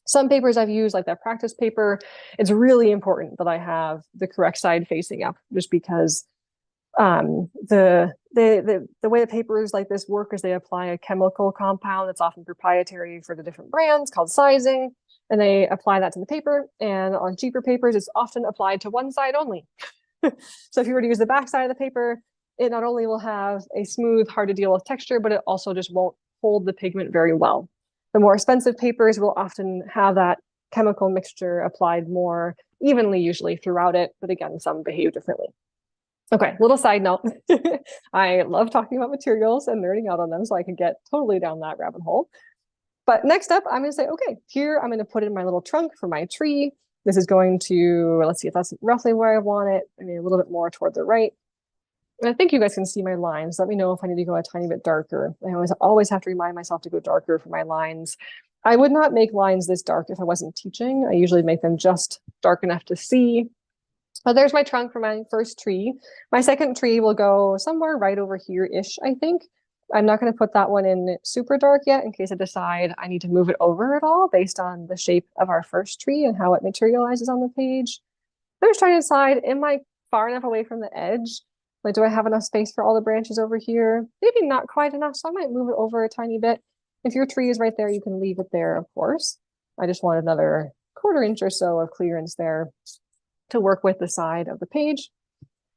Some papers I've used, like that practice paper, it's really important that I have the correct side facing up, just because the way the papers like this work is they apply a chemical compound that's often proprietary for the different brands called sizing, and they apply that to the paper. And on cheaper papers, it's often applied to one side only. So if you were to use the back side of the paper, it not only will have a smooth, hard to deal with texture, but it also just won't hold the pigment very well. The more expensive papers will often have that chemical mixture applied more evenly, usually throughout it. But again, some behave differently. Okay, little side note. I love talking about materials and nerding out on them, so I can get totally down that rabbit hole. But next up, I'm going to say, okay, here I'm going to put in my little trunk for my tree. This is going to, let's see if that's roughly where I want it. I mean, a little bit more toward the right. And I think you guys can see my lines. Let me know if I need to go a tiny bit darker. I always have to remind myself to go darker for my lines. I would not make lines this dark if I wasn't teaching. I usually make them just dark enough to see. But there's my trunk for my first tree. My second tree will go somewhere right over here-ish, I think. I'm not going to put that one in super dark yet in case I decide I need to move it over at all based on the shape of our first tree and how it materializes on the page. I'm just trying to decide, am I far enough away from the edge? Like, do I have enough space for all the branches over here? Maybe not quite enough, so I might move it over a tiny bit. If your tree is right there, you can leave it there, of course. I just want another 1/4 inch or so of clearance there to work with the side of the page.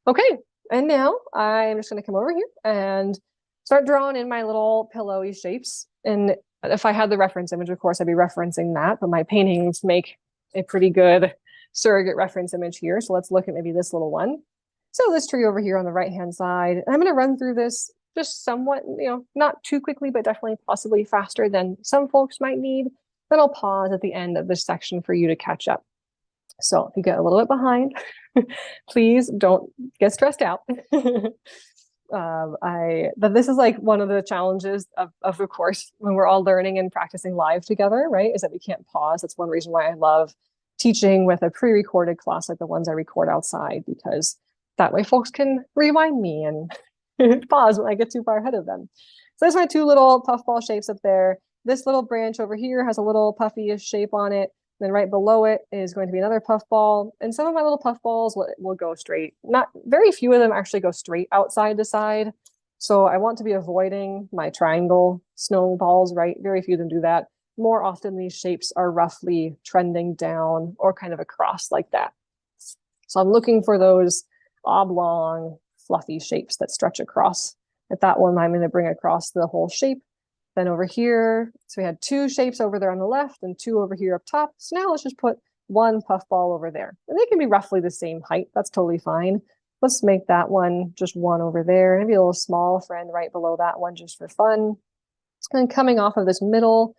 Okay, and now I'm just going to come over here and start drawing in my little pillowy shapes. And if I had the reference image, of course, I'd be referencing that, but my paintings make a pretty good surrogate reference image here. So let's look at maybe this little one. So this tree over here on the right-hand side, I'm going to run through this just somewhat, not too quickly, but definitely possibly faster than some folks might need. Then I'll pause at the end of this section for you to catch up. So if you get a little bit behind, please don't get stressed out. But this is like one of the challenges of the course when we're all learning and practicing live together, right? Is that we can't pause. That's one reason why I love teaching with a pre-recorded class like the ones I record outside, because that way folks can rewind me and pause when I get too far ahead of them. So there's my two little puffball shapes up there. This little branch over here has a little puffy-ish shape on it. Then right below it is going to be another puffball. And some of my little puffballs will go straight. Not very few of them actually go straight outside to side. So I want to be avoiding my triangle snowballs, right? Very few of them do that. More often these shapes are roughly trending down or kind of across like that. So I'm looking for those oblong, fluffy shapes that stretch across. At that one, I'm going to bring across the whole shape. Then over here, so we had two shapes over there on the left and two over here up top. So now let's just put one puffball over there. And they can be roughly the same height. That's totally fine. Let's make that one just one over there. Maybe a little small friend right below that one just for fun. And coming off of this middle,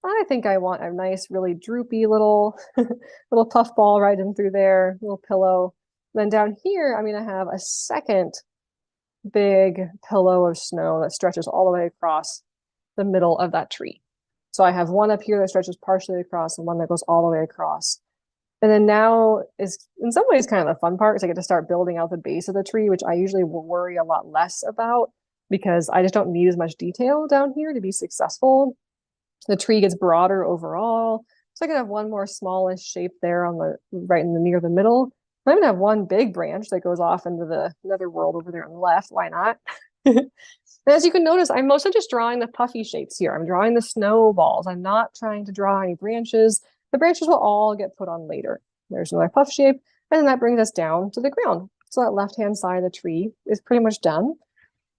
I think I want a nice, really droopy little, little puffball right in through there, little pillow. Then down here, I'm going to have a second big pillow of snow that stretches all the way across the middle of that tree. So I have one up here that stretches partially across and one that goes all the way across. And then now is in some ways kind of the fun part, is I get to start building out the base of the tree, which I usually will worry a lot less about because I just don't need as much detail down here to be successful. The tree gets broader overall. So I can have one more smallish shape there on the right in the near the middle. I even have one big branch that goes off into the nether world over there on the left. Why not? As you can notice, I'm mostly just drawing the puffy shapes here. I'm drawing the snowballs. I'm not trying to draw any branches. The branches will all get put on later. There's another puff shape, and then that brings us down to the ground. So that left-hand side of the tree is pretty much done.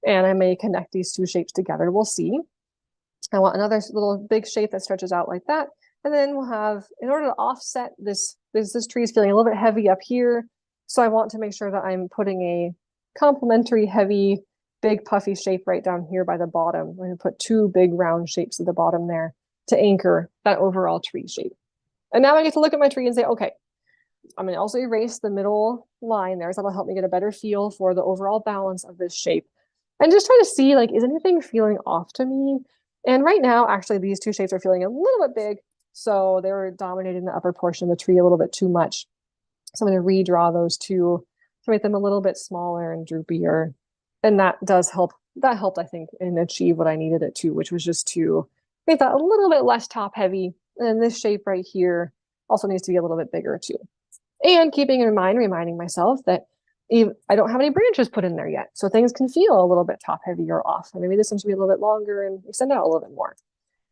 And I may connect these two shapes together. We'll see. I want another little big shape that stretches out like that. And then we'll have, in order to offset this tree is feeling a little bit heavy up here. So I want to make sure that I'm putting a complementary heavy big puffy shape right down here by the bottom. I'm going to put two big round shapes at the bottom there to anchor that overall tree shape. And now I get to look at my tree and say, okay, I'm going to also erase the middle line there, so that'll help me get a better feel for the overall balance of this shape. And just try to see, like, is anything feeling off to me? And right now, actually, these two shapes are feeling a little bit big, so they're dominating the upper portion of the tree a little bit too much. So I'm going to redraw those two to make them a little bit smaller and droopier. And that does help. That helped, I think, and achieve what I needed it to, which was just to make that a little bit less top heavy. And this shape right here also needs to be a little bit bigger too. And keeping in mind, reminding myself that I don't have any branches put in there yet. So things can feel a little bit top heavy or off. And maybe this one should be a little bit longer and extend out a little bit more.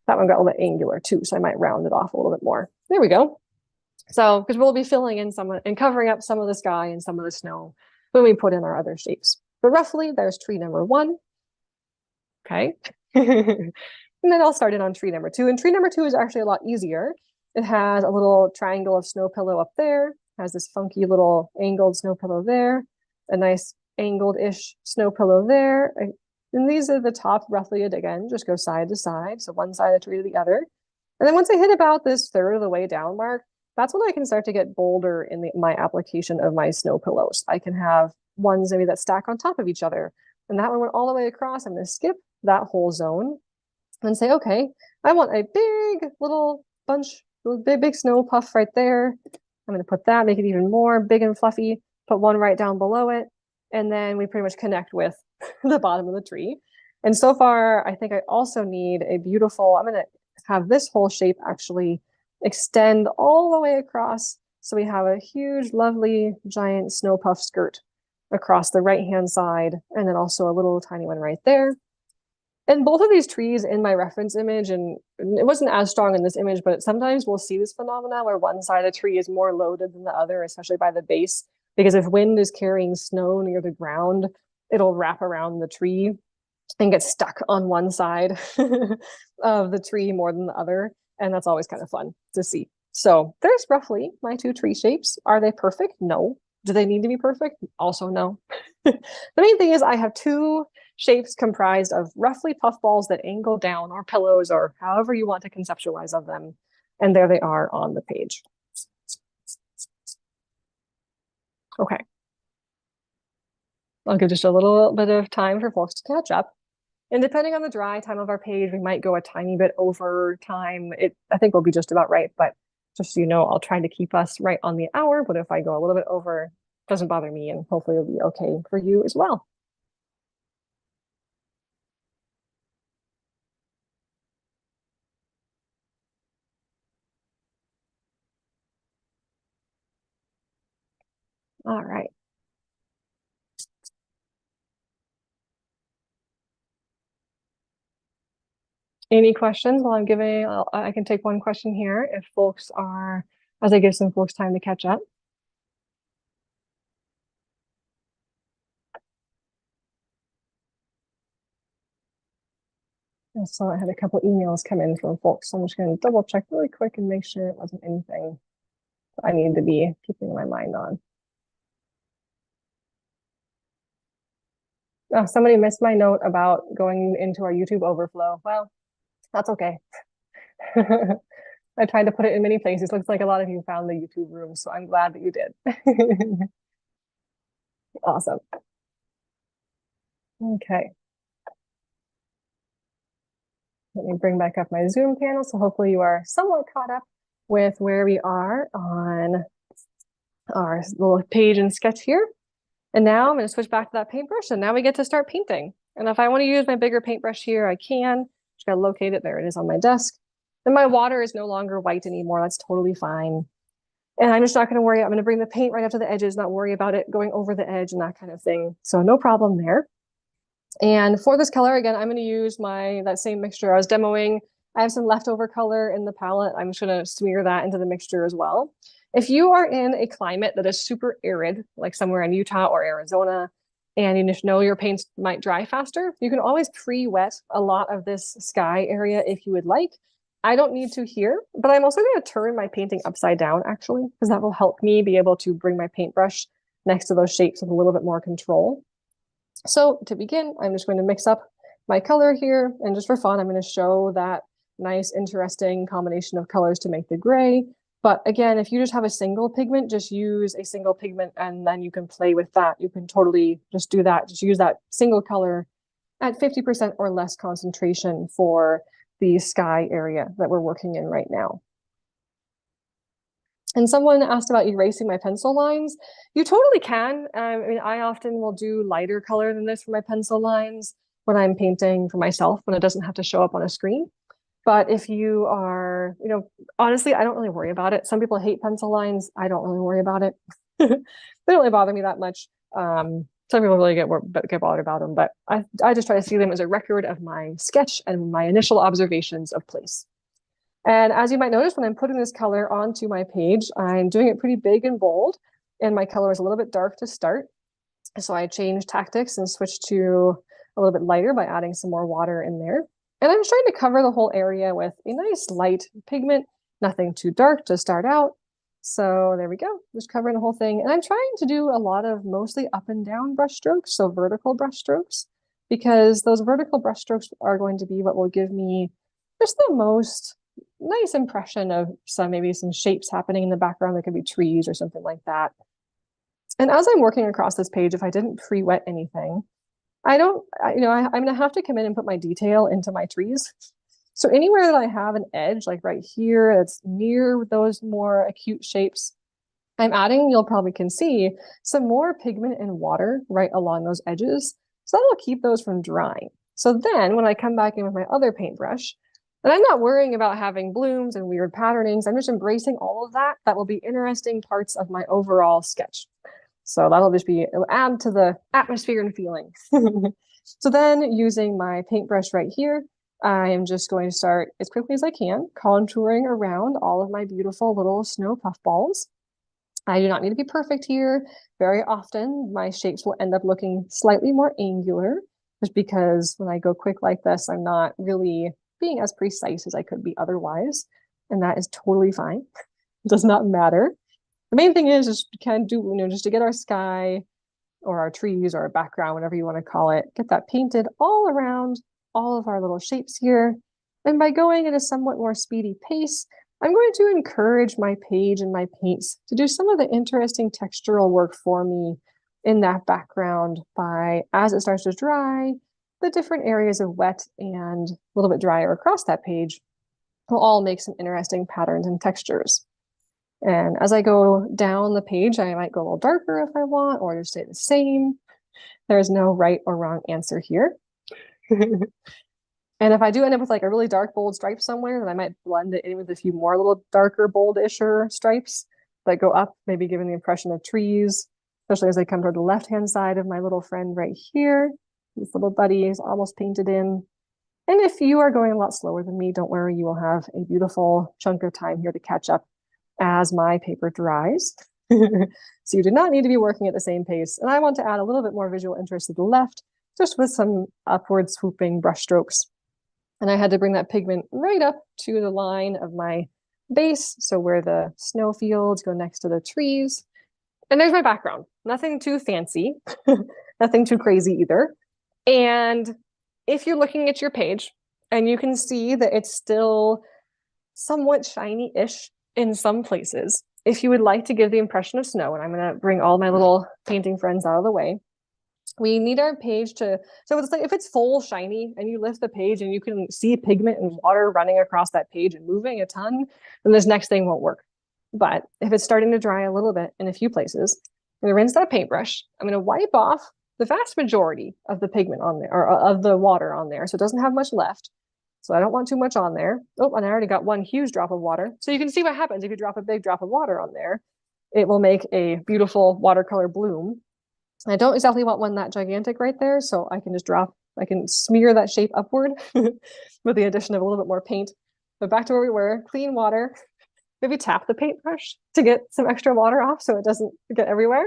That one got a little bit angular too, so I might round it off a little bit more. There we go. So, because we'll be filling in some and covering up some of the sky and some of the snow when we put in our other shapes. But roughly, there's tree number 1. Okay. And then I'll start in on tree number 2. And tree number 2 is actually a lot easier. It has a little triangle of snow pillow up there, has this funky little angled snow pillow there, a nice angled-ish snow pillow there. And these are the top roughly, again, just go side to side. So one side of the tree to the other. And then once I hit about this third of the way down mark, that's when I can start to get bolder in my application of my snow pillows. I can have ones maybe that stack on top of each other. And that one went all the way across. I'm going to skip that whole zone and say, okay, I want a big little bunch, big snow puff right there. I'm going to put that, make it even more big and fluffy, put one right down below it. And then we pretty much connect with the bottom of the tree. And so far, I think I also need a beautiful, I'm going to have this whole shape actually extend all the way across. So we have a huge, lovely, giant snow puff skirt across the right-hand side, and then also a little tiny one right there. And both of these trees in my reference image, and it wasn't as strong in this image, but sometimes we'll see this phenomena where one side of the tree is more loaded than the other, especially by the base, because if wind is carrying snow near the ground, it'll wrap around the tree and get stuck on one side of the tree more than the other. And that's always kind of fun to see. So there's roughly my 2 tree shapes. Are they perfect? No. Do they need to be perfect? Also no. The main thing is I have 2 shapes comprised of roughly puffballs that angle down, or pillows, or however you want to conceptualize of them. And there they are on the page. Okay. I'll give just a little bit of time for folks to catch up. And depending on the dry time of our page, we might go a tiny bit over time. I think we'll be just about right, but just so you know, I'll try to keep us right on the hour. But if I go a little bit over, it doesn't bother me, and hopefully it'll be okay for you as well. All right. Any questions while I'm giving? I can take one question here if folks are, as I give some folks time to catch up. And so I had a couple emails come in from folks, so I'm just going to double check really quick and make sure it wasn't anything I need to be keeping my mind on. Oh, somebody missed my note about going into our YouTube overflow. Well, that's okay. I tried to put it in many places. Looks like a lot of you found the YouTube room, so I'm glad that you did. Awesome. Okay. Let me bring back up my Zoom panel. So hopefully you are somewhat caught up with where we are on our little page and sketch here. And now I'm going to switch back to that paintbrush, and now we get to start painting. And if I want to use my bigger paintbrush here, I can. Just got to locate it. There it is on my desk. And my water is no longer white anymore. That's totally fine. And I'm just not going to worry. I'm going to bring the paint right up to the edges, not worry about it going over the edge and that kind of thing. So no problem there. And for this color, again, I'm going to use that same mixture I was demoing. I have some leftover color in the palette. I'm just going to smear that into the mixture as well. If you are in a climate that is super arid, like somewhere in Utah or Arizona, and you just know your paints might dry faster, you can always pre-wet a lot of this sky area if you would like. I don't need to here, but I'm also going to turn my painting upside down actually, because that will help me be able to bring my paintbrush next to those shapes with a little bit more control. So to begin, I'm just going to mix up my color here, and just for fun, I'm going to show that nice, interesting combination of colors to make the gray. But again, if you just have a single pigment, just use a single pigment and then you can play with that. You can totally just do that. Just use that single color at 50% or less concentration for the sky area that we're working in right now. And someone asked about erasing my pencil lines. You totally can. I mean, I often will do lighter color than this for my pencil lines when I'm painting for myself, when it doesn't have to show up on a screen. But if you are, honestly, I don't really worry about it. Some people hate pencil lines. I don't really worry about it. They don't really bother me that much. Some people really get bothered about them, but I just try to see them as a record of my sketch and my initial observations of place. And as you might notice, when I'm putting this color onto my page, I'm doing it pretty big and bold, and my color is a little bit dark to start. So I changed tactics and switched to a little bit lighter by adding some more water in there. And I'm just trying to cover the whole area with a nice light pigment, nothing too dark to start out. So there we go, just covering the whole thing. And I'm trying to do a lot of mostly up and down brush strokes, so vertical brush strokes, because those vertical brush strokes are going to be what will give me just the most nice impression of maybe some shapes happening in the background. That could be trees or something like that. And as I'm working across this page, if I didn't pre-wet anything, I'm going to have to come in and put my detail into my trees. So anywhere that I have an edge, like right here, that's near those more acute shapes, I'm adding, you'll probably can see, some more pigment and water right along those edges. So that will keep those from drying. So then when I come back in with my other paintbrush, and I'm not worrying about having blooms and weird patternings, I'm just embracing all of that. That will be interesting parts of my overall sketch. So that'll just it'll add to the atmosphere and feeling. So then using my paintbrush right here, I am just going to start as quickly as I can, contouring around all of my beautiful little snow puff balls. I do not need to be perfect here. Very often my shapes will end up looking slightly more angular, just because when I go quick like this, I'm not really being as precise as I could be otherwise. And that is totally fine. It does not matter. The main thing is just just to get our sky or our trees or our background, whatever you want to call it, get that painted all around all of our little shapes here. And by going at a somewhat more speedy pace, I'm going to encourage my page and my paints to do some of the interesting textural work for me in that background by, as it starts to dry, the different areas of wet and a little bit drier across that page will all make some interesting patterns and textures. And as I go down the page, I might go a little darker if I want, or just stay the same. There's no right or wrong answer here. And if I do end up with like a really dark, bold stripe somewhere, then I might blend it in with a few more little darker, boldish stripes that go up, maybe giving the impression of trees, especially as I come toward the left-hand side of my little friend right here. This little buddy is almost painted in. And if you are going a lot slower than me, don't worry, you will have a beautiful chunk of time here to catch up as my paper dries. So you do not need to be working at the same pace. And I want to add a little bit more visual interest to the left, just with some upward swooping brush strokes. And I had to bring that pigment right up to the line of my base, so where the snow fields go next to the trees. And there's my background. Nothing too fancy, nothing too crazy either. And if you're looking at your page and you can see that it's still somewhat shiny-ish in some places, if you would like to give the impression of snow, and I'm going to bring all my little painting friends out of the way, we need our page to, so it's like if it's full shiny and you lift the page and you can see pigment and water running across that page and moving a ton, then this next thing won't work. But if it's starting to dry a little bit in a few places, I'm going to rinse that paintbrush. I'm going to wipe off the vast majority of the pigment on there, or of the water on there, so it doesn't have much left. So I don't want too much on there. Oh, and I already got one huge drop of water. So you can see what happens if you drop a big drop of water on there. It will make a beautiful watercolor bloom. I don't exactly want one that gigantic right there, so I can just I can smear that shape upward with the addition of a little bit more paint. But back to where we were, clean water. Maybe tap the paintbrush to get some extra water off so it doesn't get everywhere.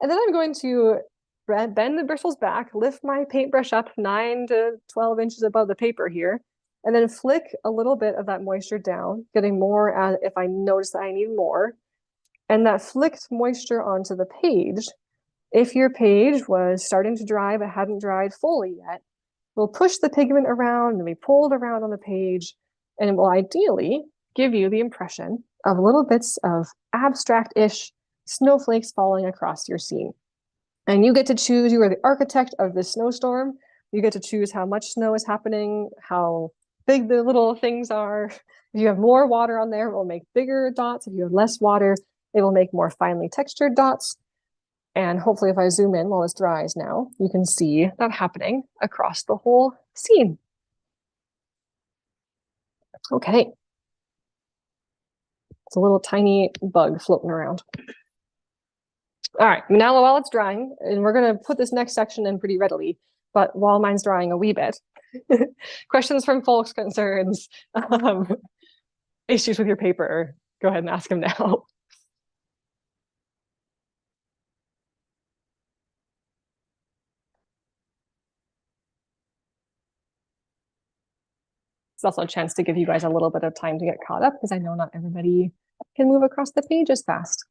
And then I'm going to bend the bristles back, lift my paintbrush up 9 to 12 inches above the paper here, and then flick a little bit of that moisture down, getting more as if I notice that I need more. And that flicked moisture onto the page, if your page was starting to dry but hadn't dried fully yet, will push the pigment around and be pulled around on the page, and it will ideally give you the impression of little bits of abstract-ish snowflakes falling across your scene. And you get to choose, you are the architect of this snowstorm. You get to choose how much snow is happening, how big the little things are. If you have more water on there, it will make bigger dots. If you have less water, it will make more finely textured dots. And hopefully if I zoom in while this dries now, you can see that happening across the whole scene. Okay. It's a little tiny bug floating around. All right, now while it's drying, and we're going to put this next section in pretty readily, but while mine's drying a wee bit, questions from folks, concerns, issues with your paper, go ahead and ask them now. It's also a chance to give you guys a little bit of time to get caught up because I know not everybody can move across the page as fast.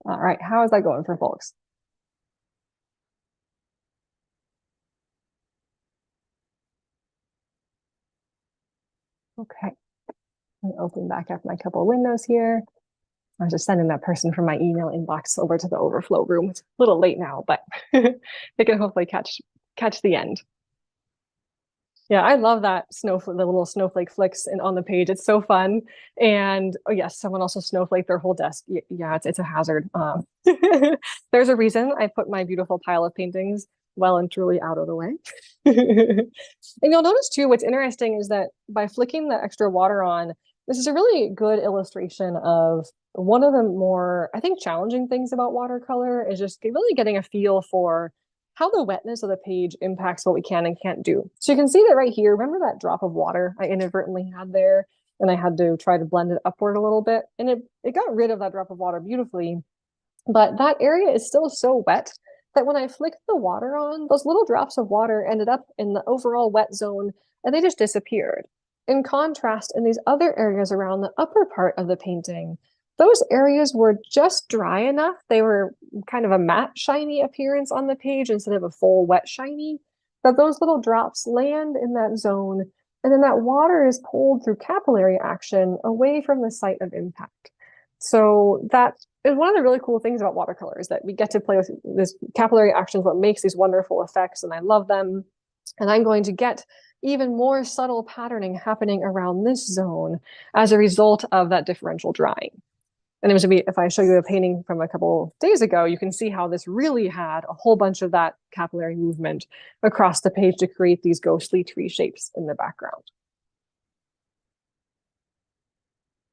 All right, how is that going for folks? Okay, I'm open back up my couple of windows here. I was just sending that person from my email inbox over to the overflow room. It's a little late now, but they can hopefully catch the end. Yeah, I love that the little snowflake flicks on the page. It's so fun. And oh yes, someone also snowflaked their whole desk. Yeah, it's a hazard. There's a reason I put my beautiful pile of paintings well and truly out of the way. And you'll notice too, what's interesting is that by flicking the extra water on, this is a really good illustration of one of the more, I think, challenging things about watercolor is just really getting a feel for how the wetness of the page impacts what we can and can't do. So you can see that right here, remember that drop of water I inadvertently had there, and I had to try to blend it upward a little bit, and it got rid of that drop of water beautifully. But that area is still so wet that when I flicked the water on, those little drops of water ended up in the overall wet zone, and they just disappeared. In contrast, in these other areas around the upper part of the painting, those areas were just dry enough. They were kind of a matte, shiny appearance on the page instead of a full wet shiny, that those little drops land in that zone, and then that water is pulled through capillary action away from the site of impact. So that is one of the really cool things about watercolors, that we get to play with this capillary action is what makes these wonderful effects, and I love them. And I'm going to get even more subtle patterning happening around this zone as a result of that differential drying. And it was to be, if I show you a painting from a couple days ago, you can see how this really had a whole bunch of that capillary movement across the page to create these ghostly tree shapes in the background.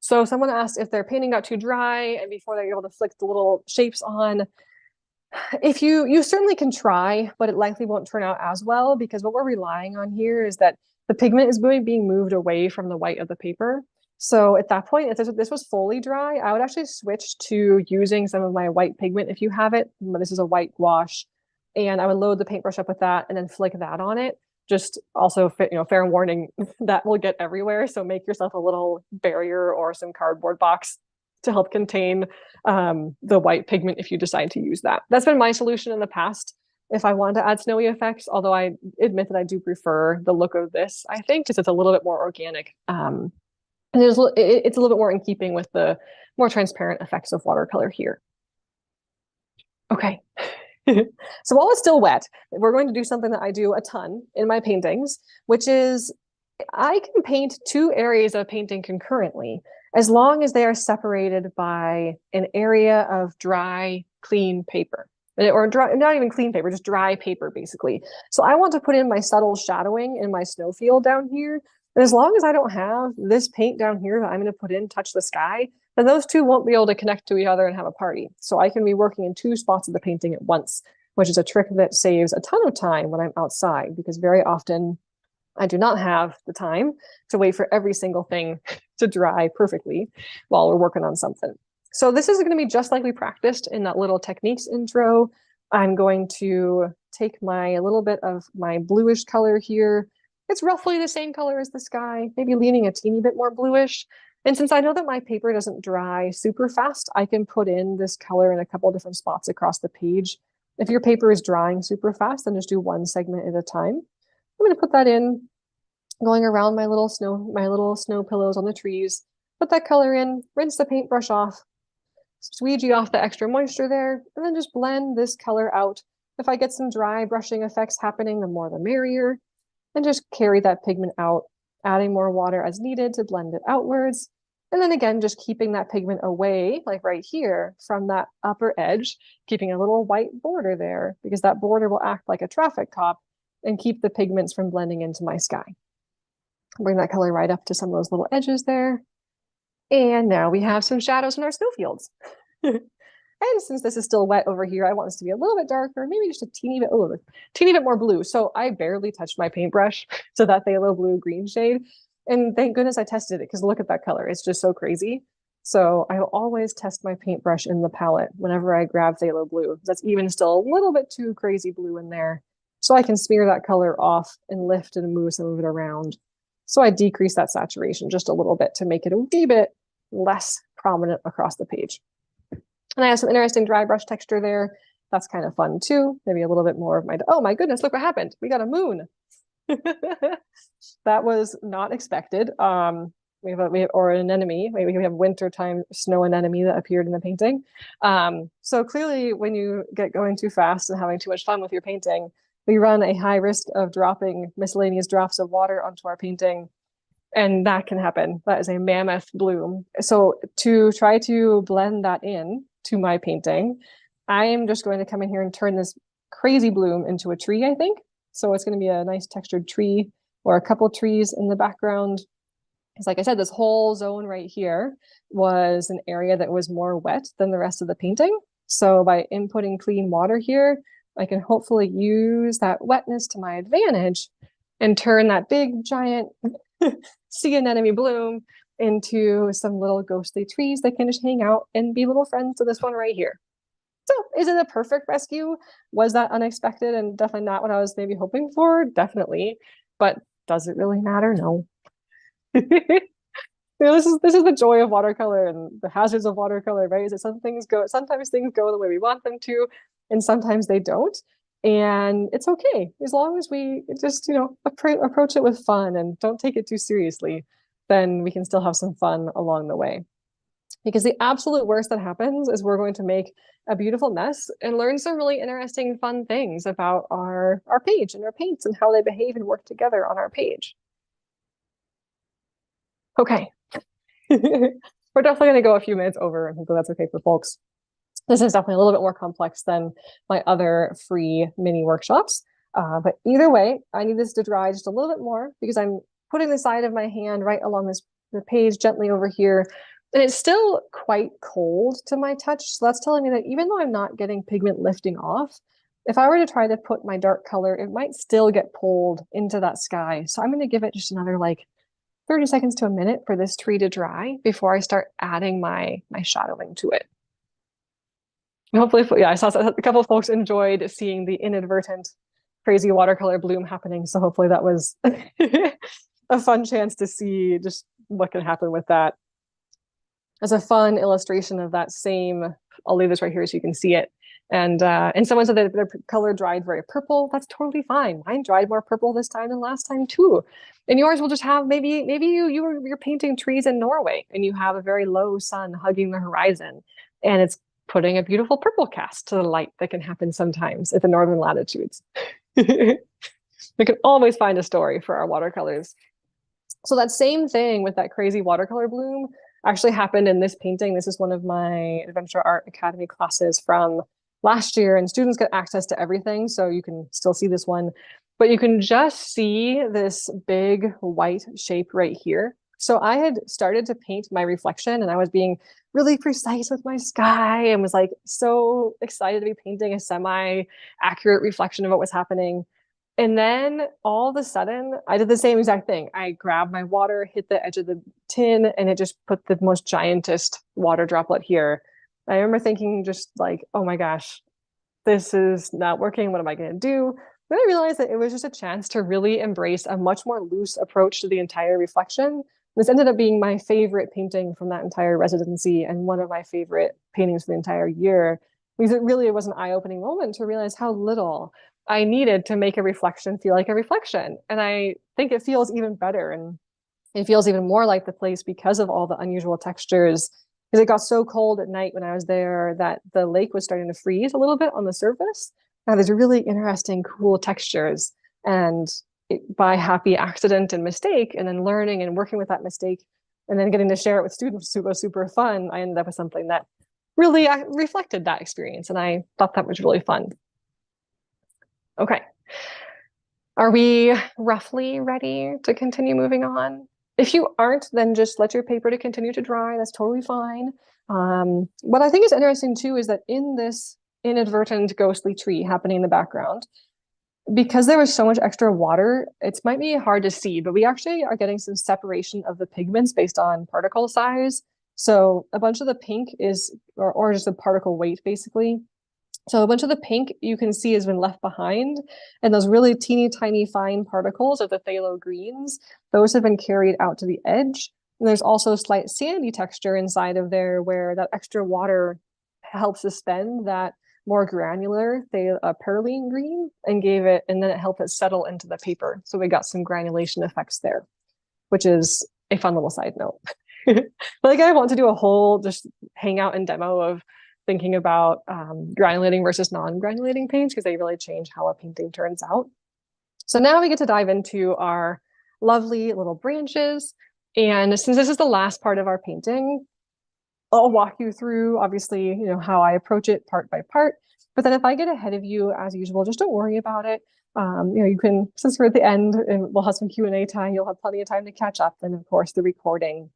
So someone asked if their painting got too dry and before they're able to flick the little shapes on. If you certainly can try, but it likely won't turn out as well, because what we're relying on here is that the pigment is being moved away from the white of the paper. So at that point, if this was fully dry, I would actually switch to using some of my white pigment if you have it. This is a white gouache, and I would load the paintbrush up with that and then flick that on it. Just also, fair warning, that will get everywhere. So make yourself a little barrier or some cardboard box to help contain the white pigment if you decide to use that. That's been my solution in the past if I wanted to add snowy effects, although I admit that I do prefer the look of this, I think, because it's a little bit more organic. And it's a little bit more in keeping with the more transparent effects of watercolor here. Okay. So while it's still wet, we're going to do something that I do a ton in my paintings, which is I can paint two areas of painting concurrently as long as they are separated by an area of dry, clean paper. Or dry, not even clean paper, just dry paper, basically. So I want to put in my subtle shadowing in my snowfield down here. And as long as I don't have this paint down here that I'm going to put in touch the sky, then those two won't be able to connect to each other and have a party. So I can be working in two spots of the painting at once, which is a trick that saves a ton of time when I'm outside, because very often I do not have the time to wait for every single thing to dry perfectly while we're working on something. So this is going to be just like we practiced in that little techniques intro. I'm going to take a little bit of my bluish color here. It's roughly the same color as the sky, maybe leaning a teeny bit more bluish. And since I know that my paper doesn't dry super fast, I can put in this color in a couple different spots across the page. If your paper is drying super fast, then just do one segment at a time. I'm going to put that in, going around my little snow pillows on the trees. Put that color in, rinse the paintbrush off, squeegee off the extra moisture there, and then just blend this color out. If I get some dry brushing effects happening, the more the merrier. And just carry that pigment out, adding more water as needed to blend it outwards. And then again, just keeping that pigment away, like right here, from that upper edge, keeping a little white border there, because that border will act like a traffic cop and keep the pigments from blending into my sky. Bring that color right up to some of those little edges there. And now we have some shadows in our snowfields. And since this is still wet over here, I want this to be a little bit darker, maybe just a teeny bit more blue. So I barely touched my paintbrush to that phthalo blue green shade. And thank goodness I tested it, because look at that color. It's just so crazy. So I will always test my paintbrush in the palette whenever I grab phthalo blue. That's even still a little bit too crazy blue in there. So I can smear that color off and lift and move some of it around. So I decrease that saturation just a little bit to make it a wee bit less prominent across the page. And I have some interesting dry brush texture there. That's kind of fun too. Maybe a little bit more of oh my goodness, look what happened. We got a moon. That was not expected. We have or an anemone. Maybe we have wintertime snow anemone that appeared in the painting. So clearly when you get going too fast and having too much fun with your painting, we run a high risk of dropping miscellaneous drops of water onto our painting. And that can happen. That is a mammoth bloom. So to try to blend that in to my painting, I am just going to come in here and turn this crazy bloom into a tree, I think. So it's going to be a nice textured tree or a couple trees in the background. Because like I said, this whole zone right here was an area that was more wet than the rest of the painting. So by inputting clean water here, I can hopefully use that wetness to my advantage and turn that big giant sea anemone bloom into some little ghostly trees that can just hang out and be little friends to this one right here. So is it a perfect rescue? Was that unexpected and definitely not what I was maybe hoping for? Definitely. But does it really matter? No. This is the joy of watercolor and the hazards of watercolor, right? Is that sometimes things go the way we want them to, and sometimes they don't. And it's okay, as long as we just, approach it with fun and don't take it too seriously, then we can still have some fun along the way. Because the absolute worst that happens is we're going to make a beautiful mess and learn some really interesting, fun things about our page and our paints and how they behave and work together on our page. Okay. We're definitely going to go a few minutes over. I think that's okay for folks. This is definitely a little bit more complex than my other free mini workshops. But either way, I need this to dry just a little bit more because I'm putting the side of my hand right along the page gently over here. And it's still quite cold to my touch. So that's telling me that even though I'm not getting pigment lifting off, if I were to try to put my dark color, it might still get pulled into that sky. So I'm going to give it just another 30 seconds to a minute for this tree to dry before I start adding my shadowing to it. Hopefully, yeah, I saw a couple of folks enjoyed seeing the inadvertent crazy watercolor bloom happening. So hopefully that was a fun chance to see just what can happen with that. As a fun illustration of that same, I'll leave this right here so you can see it. And someone said that their color dried very purple. That's totally fine. Mine dried more purple this time than last time too. And yours will just have maybe you're painting trees in Norway and you have a very low sun hugging the horizon, and it's putting a beautiful purple cast to the light that can happen sometimes at the northern latitudes. We can always find a story for our watercolors. So that same thing with that crazy watercolor bloom actually happened in this painting. This is one of my Adventure Art Academy classes from last year, and students get access to everything, so you can still see this one, but you can just see this big white shape right here. So I had started to paint my reflection, and I was being really precise with my sky and was like so excited to be painting a semi-accurate reflection of what was happening. And then all of a sudden, I did the same exact thing. I grabbed my water, hit the edge of the tin, and it just put the most giantest water droplet here. I remember thinking just like, oh my gosh, this is not working. What am I going to do? Then I realized that it was just a chance to really embrace a much more loose approach to the entire reflection. This ended up being my favorite painting from that entire residency and one of my favorite paintings for the entire year, because it really was an eye-opening moment to realize how little I needed to make a reflection feel like a reflection. And I think it feels even better, and it feels even more like the place because of all the unusual textures. Because it got so cold at night when I was there that the lake was starting to freeze a little bit on the surface. Now there's really interesting, cool textures. And by happy accident and mistake, and then learning and working with that mistake, and then getting to share it with students who was super fun, I ended up with something that really reflected that experience. And I thought that was really fun. Okay. Are we roughly ready to continue moving on? If you aren't, then just let your paper to continue to dry. That's totally fine. What I think is interesting too is that in this inadvertent ghostly tree happening in the background, because there was so much extra water, it might be hard to see, but we actually are getting some separation of the pigments based on particle size. So a bunch of the pink is, or just the particle weight basically. So a bunch of the pink you can see has been left behind, and those really teeny tiny fine particles of the phthalo greens, those have been carried out to the edge. And there's also a slight sandy texture inside of there where that extra water helps suspend that more granular perylene green and then it helped it settle into the paper. So we got some granulation effects there, which is a fun little side note. But like I want to do a whole just hangout and demo of thinking about granulating versus non-granulating paints, because they really change how a painting turns out. So now we get to dive into our lovely little branches. And since this is the last part of our painting, I'll walk you through, obviously, how I approach it part by part. But then if I get ahead of you, as usual, just don't worry about it. You can, since we're at the end and we'll have some Q&A time, you'll have plenty of time to catch up. And of course, the recording.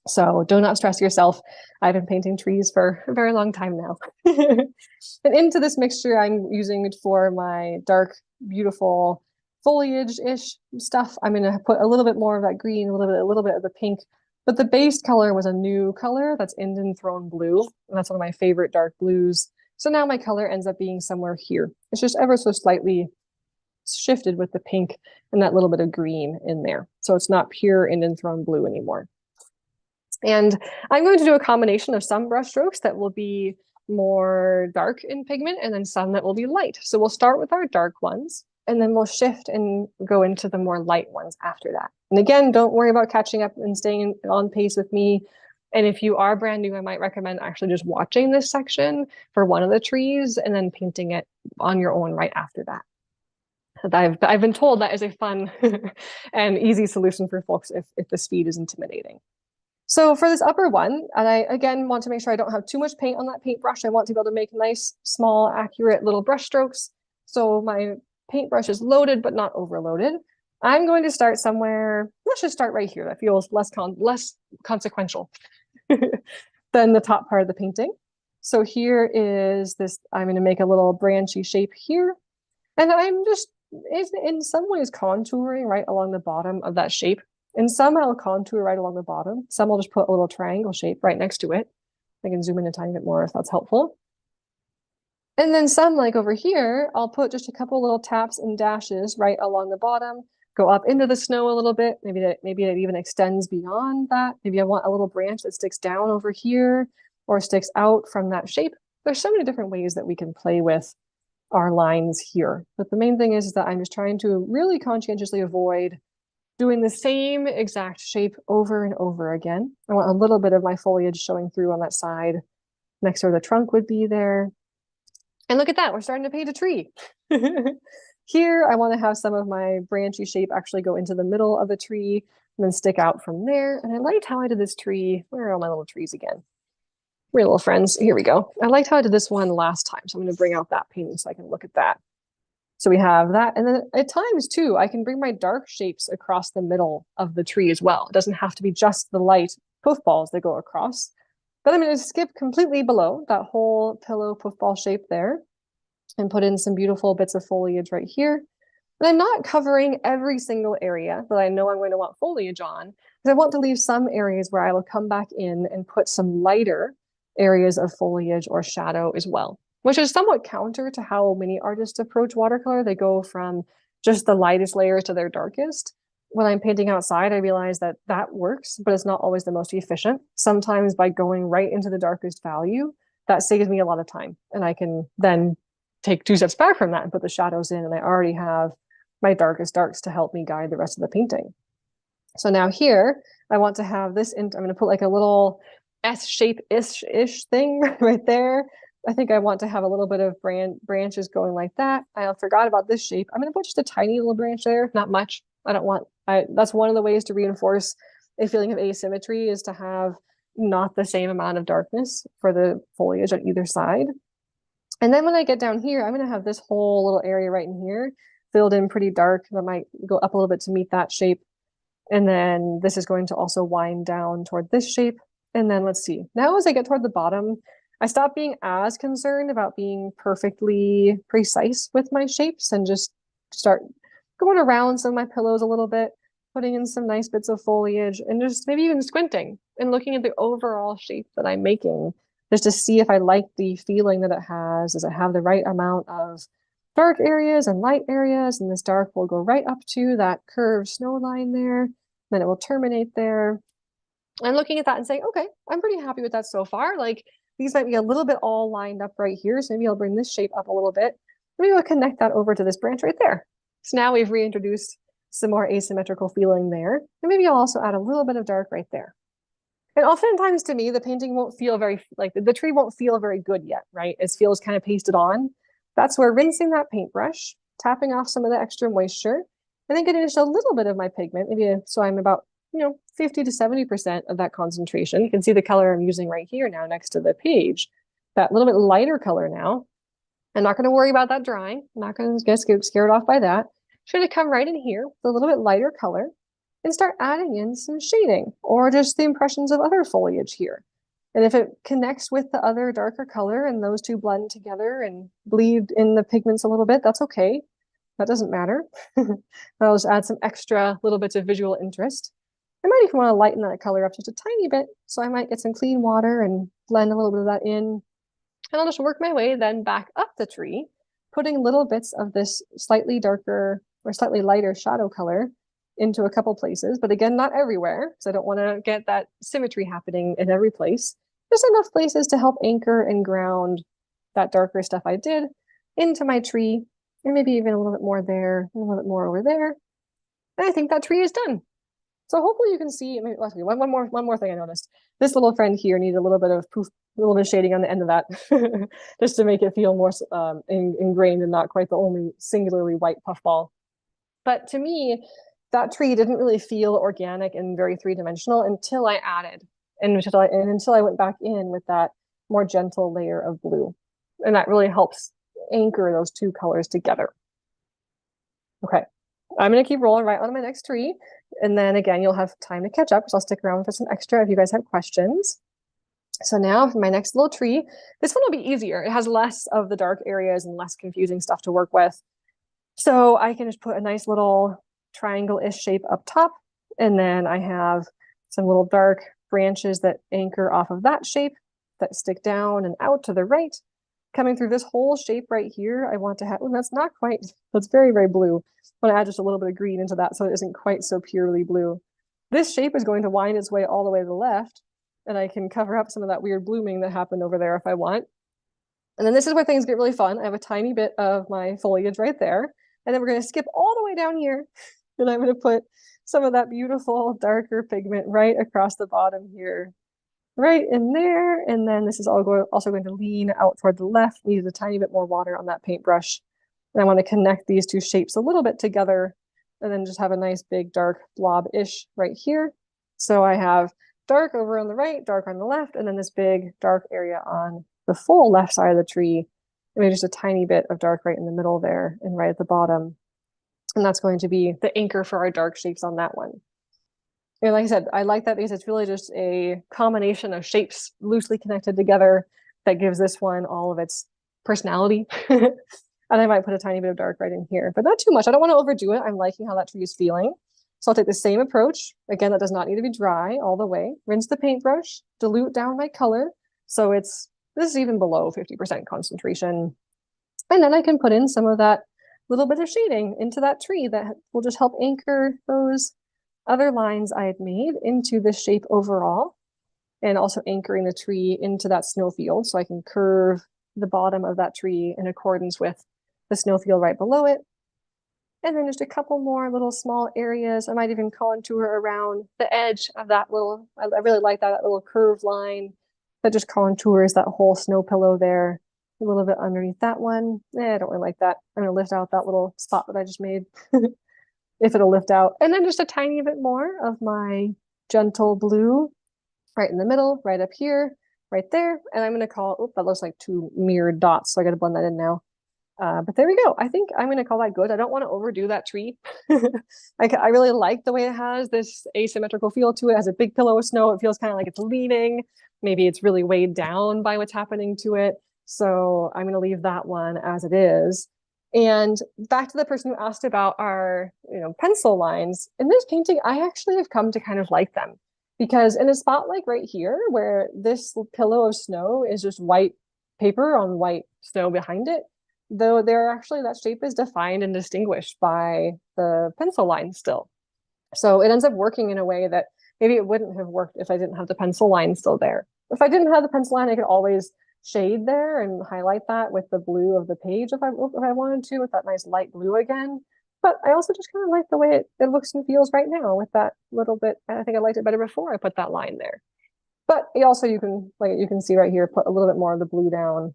So do not stress yourself. I've been painting trees for a very long time now. And into this mixture, I'm using it for my dark, beautiful foliage-ish stuff. I'm going to put a little bit more of that green, a little bit of the pink. But the base color was a new color. That's Indian Throne Blue. And that's one of my favorite dark blues. So now my color ends up being somewhere here. It's just ever so slightly shifted with the pink and that little bit of green in there. So it's not pure Indian Throne Blue anymore. And I'm going to do a combination of some brush strokes that will be more dark in pigment and then some that will be light. So we'll start with our dark ones, and then we'll shift and go into the more light ones after that. And again, don't worry about catching up and staying on pace with me. And if you are brand new, I might recommend actually just watching this section for one of the trees and then painting it on your own right after that. I've been told that is a fun and easy solution for folks if the speed is intimidating. So for this upper one, and I again want to make sure I don't have too much paint on that paintbrush. I want to be able to make nice, small, accurate little brush strokes. So my paintbrush is loaded, but not overloaded. I'm going to start somewhere. Let's just start right here. That feels less consequential than the top part of the painting. So here is this, I'm going to make a little branchy shape here. And I'm just, in some ways, contouring right along the bottom of that shape. And some I'll contour right along the bottom. Some I'll just put a little triangle shape right next to it. I can zoom in a tiny bit more if that's helpful. And then some, like over here, I'll put just a couple little taps and dashes right along the bottom, go up into the snow a little bit. Maybe it even extends beyond that. Maybe I want a little branch that sticks down over here or sticks out from that shape. there's so many different ways that we can play with our lines here. But the main thing is that I'm just trying to really conscientiously avoid doing the same exact shape over and over again. I want a little bit of my foliage showing through on that side. Next to the trunk would be there. And look at that, we're starting to paint a tree. Here, I want to have some of my branchy shape actually go into the middle of the tree and then stick out from there. And I liked how I did this tree. Where are all my little trees again? We're little friends. Here we go. I liked how I did this one last time. So I'm going to bring out that painting so I can look at that. So we have that. And then at times too, I can bring my dark shapes across the middle of the tree as well. It doesn't have to be just the light puffballs that go across. But I'm going to skip completely below that whole pillow puffball shape there and put in some beautiful bits of foliage right here. And I'm not covering every single area that I know I'm going to want foliage on, because I want to leave some areas where I will come back in and put some lighter areas of foliage or shadow as well, which is somewhat counter to how many artists approach watercolor. They go from just the lightest layers to their darkest. When I'm painting outside, I realize that that works, but it's not always the most efficient. Sometimes by going right into the darkest value, that saves me a lot of time. And I can then take 2 steps back from that and put the shadows in, and I already have my darkest darks to help me guide the rest of the painting. So now here, I want to have this, I'm going to put like a little S-shape-ish thing right there. I think I want to have a little bit of branches going like that. I forgot about this shape. I'm going to put just a tiny little branch there, not much. That's one of the ways to reinforce a feeling of asymmetry, is to have not the same amount of darkness for the foliage on either side. And then when I get down here, I'm going to have this whole little area right in here filled in pretty dark. That might go up a little bit to meet that shape. And then this is going to also wind down toward this shape. And then let's see. Now as I get toward the bottom, I stop being as concerned about being perfectly precise with my shapes and just start going around some of my pillows a little bit, putting in some nice bits of foliage, and just maybe even squinting and looking at the overall shape that I'm making, just to see if I like the feeling that it has. Does it have the right amount of dark areas and light areas? And this dark will go right up to that curved snow line there. Then it will terminate there. I'm looking at that and saying, okay, I'm pretty happy with that so far. Like, these might be a little bit all lined up right here. So maybe I'll bring this shape up a little bit. Maybe I'll connect that over to this branch right there. So now we've reintroduced some more asymmetrical feeling there. And maybe I'll also add a little bit of dark right there. And oftentimes to me, the painting won't feel very, like the tree won't feel very good yet, right? It feels kind of pasted on. That's where rinsing that paintbrush, tapping off some of the extra moisture, and then getting just a little bit of my pigment, maybe so I'm about, 50 to 70% of that concentration. You can see the color I'm using right here now next to the page, that little bit lighter color now. I'm not going to worry about that drying. I'm not going to get scared off by that. Should it come right in here with a little bit lighter color and start adding in some shading or just the impressions of other foliage here. And if it connects with the other darker color and those two blend together and bleed in the pigments a little bit, that's okay. That doesn't matter. I'll just add some extra little bits of visual interest. I might even want to lighten that color up just a tiny bit. So I might get some clean water and blend a little bit of that in. And I'll just work my way then back up the tree, putting little bits of this slightly darker or slightly lighter shadow color into a couple places. But again, not everywhere, because I don't want to get that symmetry happening in every place. Just enough places to help anchor and ground that darker stuff I did into my tree, and maybe even a little bit more there, and a little bit more over there. And I think that tree is done. So hopefully you can see, maybe one more thing I noticed. This little friend here needed a little bit of poof, a little bit of shading on the end of that, just to make it feel more ingrained and not quite the only singularly white puffball. But to me, that tree didn't really feel organic and very three-dimensional until I added, and until I went back in with that more gentle layer of blue. And that really helps anchor those two colors together. Okay, I'm going to keep rolling right on my next tree. And then again, you'll have time to catch up, because I'll stick around for some extra if you guys have questions. So now for my next little tree, this one will be easier. It has less of the dark areas and less confusing stuff to work with. So I can just put a nice little triangle-ish shape up top. And then I have some little dark branches that anchor off of that shape that stick down and out to the right. Coming through this whole shape right here, I want to have, that's not quite, that's very, very blue. I want to add just a little bit of green into that so it isn't quite so purely blue. This shape is going to wind its way all the way to the left, and I can cover up some of that weird blooming that happened over there if I want. And then this is where things get really fun. I have a tiny bit of my foliage right there. And then we're going to skip all the way down here. And I'm going to put some of that beautiful darker pigment right across the bottom here, right in there. And then this is also going to lean out toward the left, use a tiny bit more water on that paintbrush. And I want to connect these two shapes a little bit together and then just have a nice big dark blob-ish right here. So I have dark over on the right, dark on the left, and then this big dark area on the full left side of the tree. And maybe just a tiny bit of dark right in the middle there and right at the bottom. And that's going to be the anchor for our dark shapes on that one. And like I said, I like that because it's really just a combination of shapes loosely connected together that gives this one all of its personality. And I might put a tiny bit of dark right in here, but not too much. I don't want to overdo it. I'm liking how that tree is feeling. So I'll take the same approach. Again, that does not need to be dry all the way. Rinse the paintbrush, dilute down my color. So this is even below 50% concentration. And then I can put in some of that little bit of shading into that tree that will just help anchor those other lines I had made into this shape overall, and also anchoring the tree into that snowfield so I can curve the bottom of that tree in accordance with the snowfield right below it. And then just a couple more little small areas. I might even contour around the edge of that little, I really like that little curved line that just contours that whole snow pillow there. A little bit underneath that one. I don't really like that. I'm going to lift out that little spot that I just made if it'll lift out. And then just a tiny bit more of my gentle blue right in the middle, right up here, right there. And I'm going to call, oh, that looks like two mirrored dots. So I got to blend that in now. But there we go. I think I'm going to call that good. I don't want to overdo that tree. I really like the way it has this asymmetrical feel to it. It has a big pillow of snow. It feels kind of like it's leaning. Maybe it's really weighed down by what's happening to it. So I'm going to leave that one as it is. And back to the person who asked about our, pencil lines. In this painting, I actually have come to kind of like them because in a spot like right here, where this pillow of snow is just white paper on white snow behind it, though that shape is defined and distinguished by the pencil line still. So it ends up working in a way that maybe it wouldn't have worked if I didn't have the pencil line still there. If I didn't have the pencil line, I could always shade there and highlight that with the blue of the page if I wanted to, with that nice light blue again. But I also just kind of like the way it looks and feels right now with that little bit. I think I liked it better before I put that line there. But also you can see right here, put a little bit more of the blue down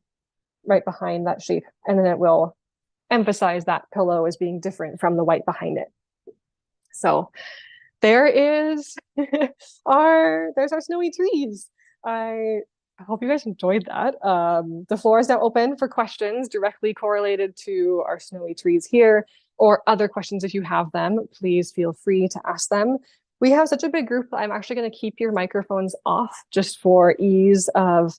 right behind that shape, and then it will emphasize that pillow as being different from the white behind it. So there is there's our snowy trees. I hope you guys enjoyed that. The floor is now open for questions directly correlated to our snowy trees here, or other questions if you have them. Please feel free to ask them. We have such a big group, I'm actually going to keep your microphones off just for ease of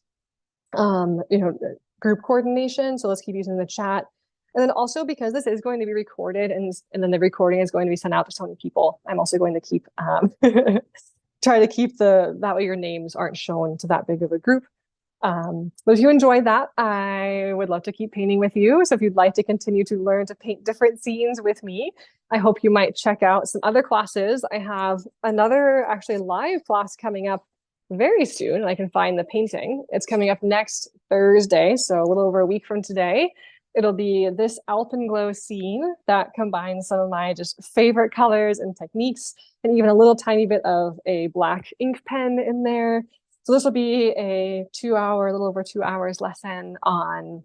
group coordination. So let's keep using the chat. And then also because this is going to be recorded and then the recording is going to be sent out to so many people, I'm also going to keep try to keep that way your names aren't shown to that big of a group. But if you enjoyed that, I would love to keep painting with you. So if you'd like to continue to learn to paint different scenes with me, I hope you might check out some other classes. I have another actually live class coming up very soon, and I can find the painting. It's coming up next Thursday, so a little over a week from today. It'll be this Alpenglow scene that combines some of my just favorite colors and techniques, and even a little tiny bit of a black ink pen in there. So this will be a little over 2 hours lesson on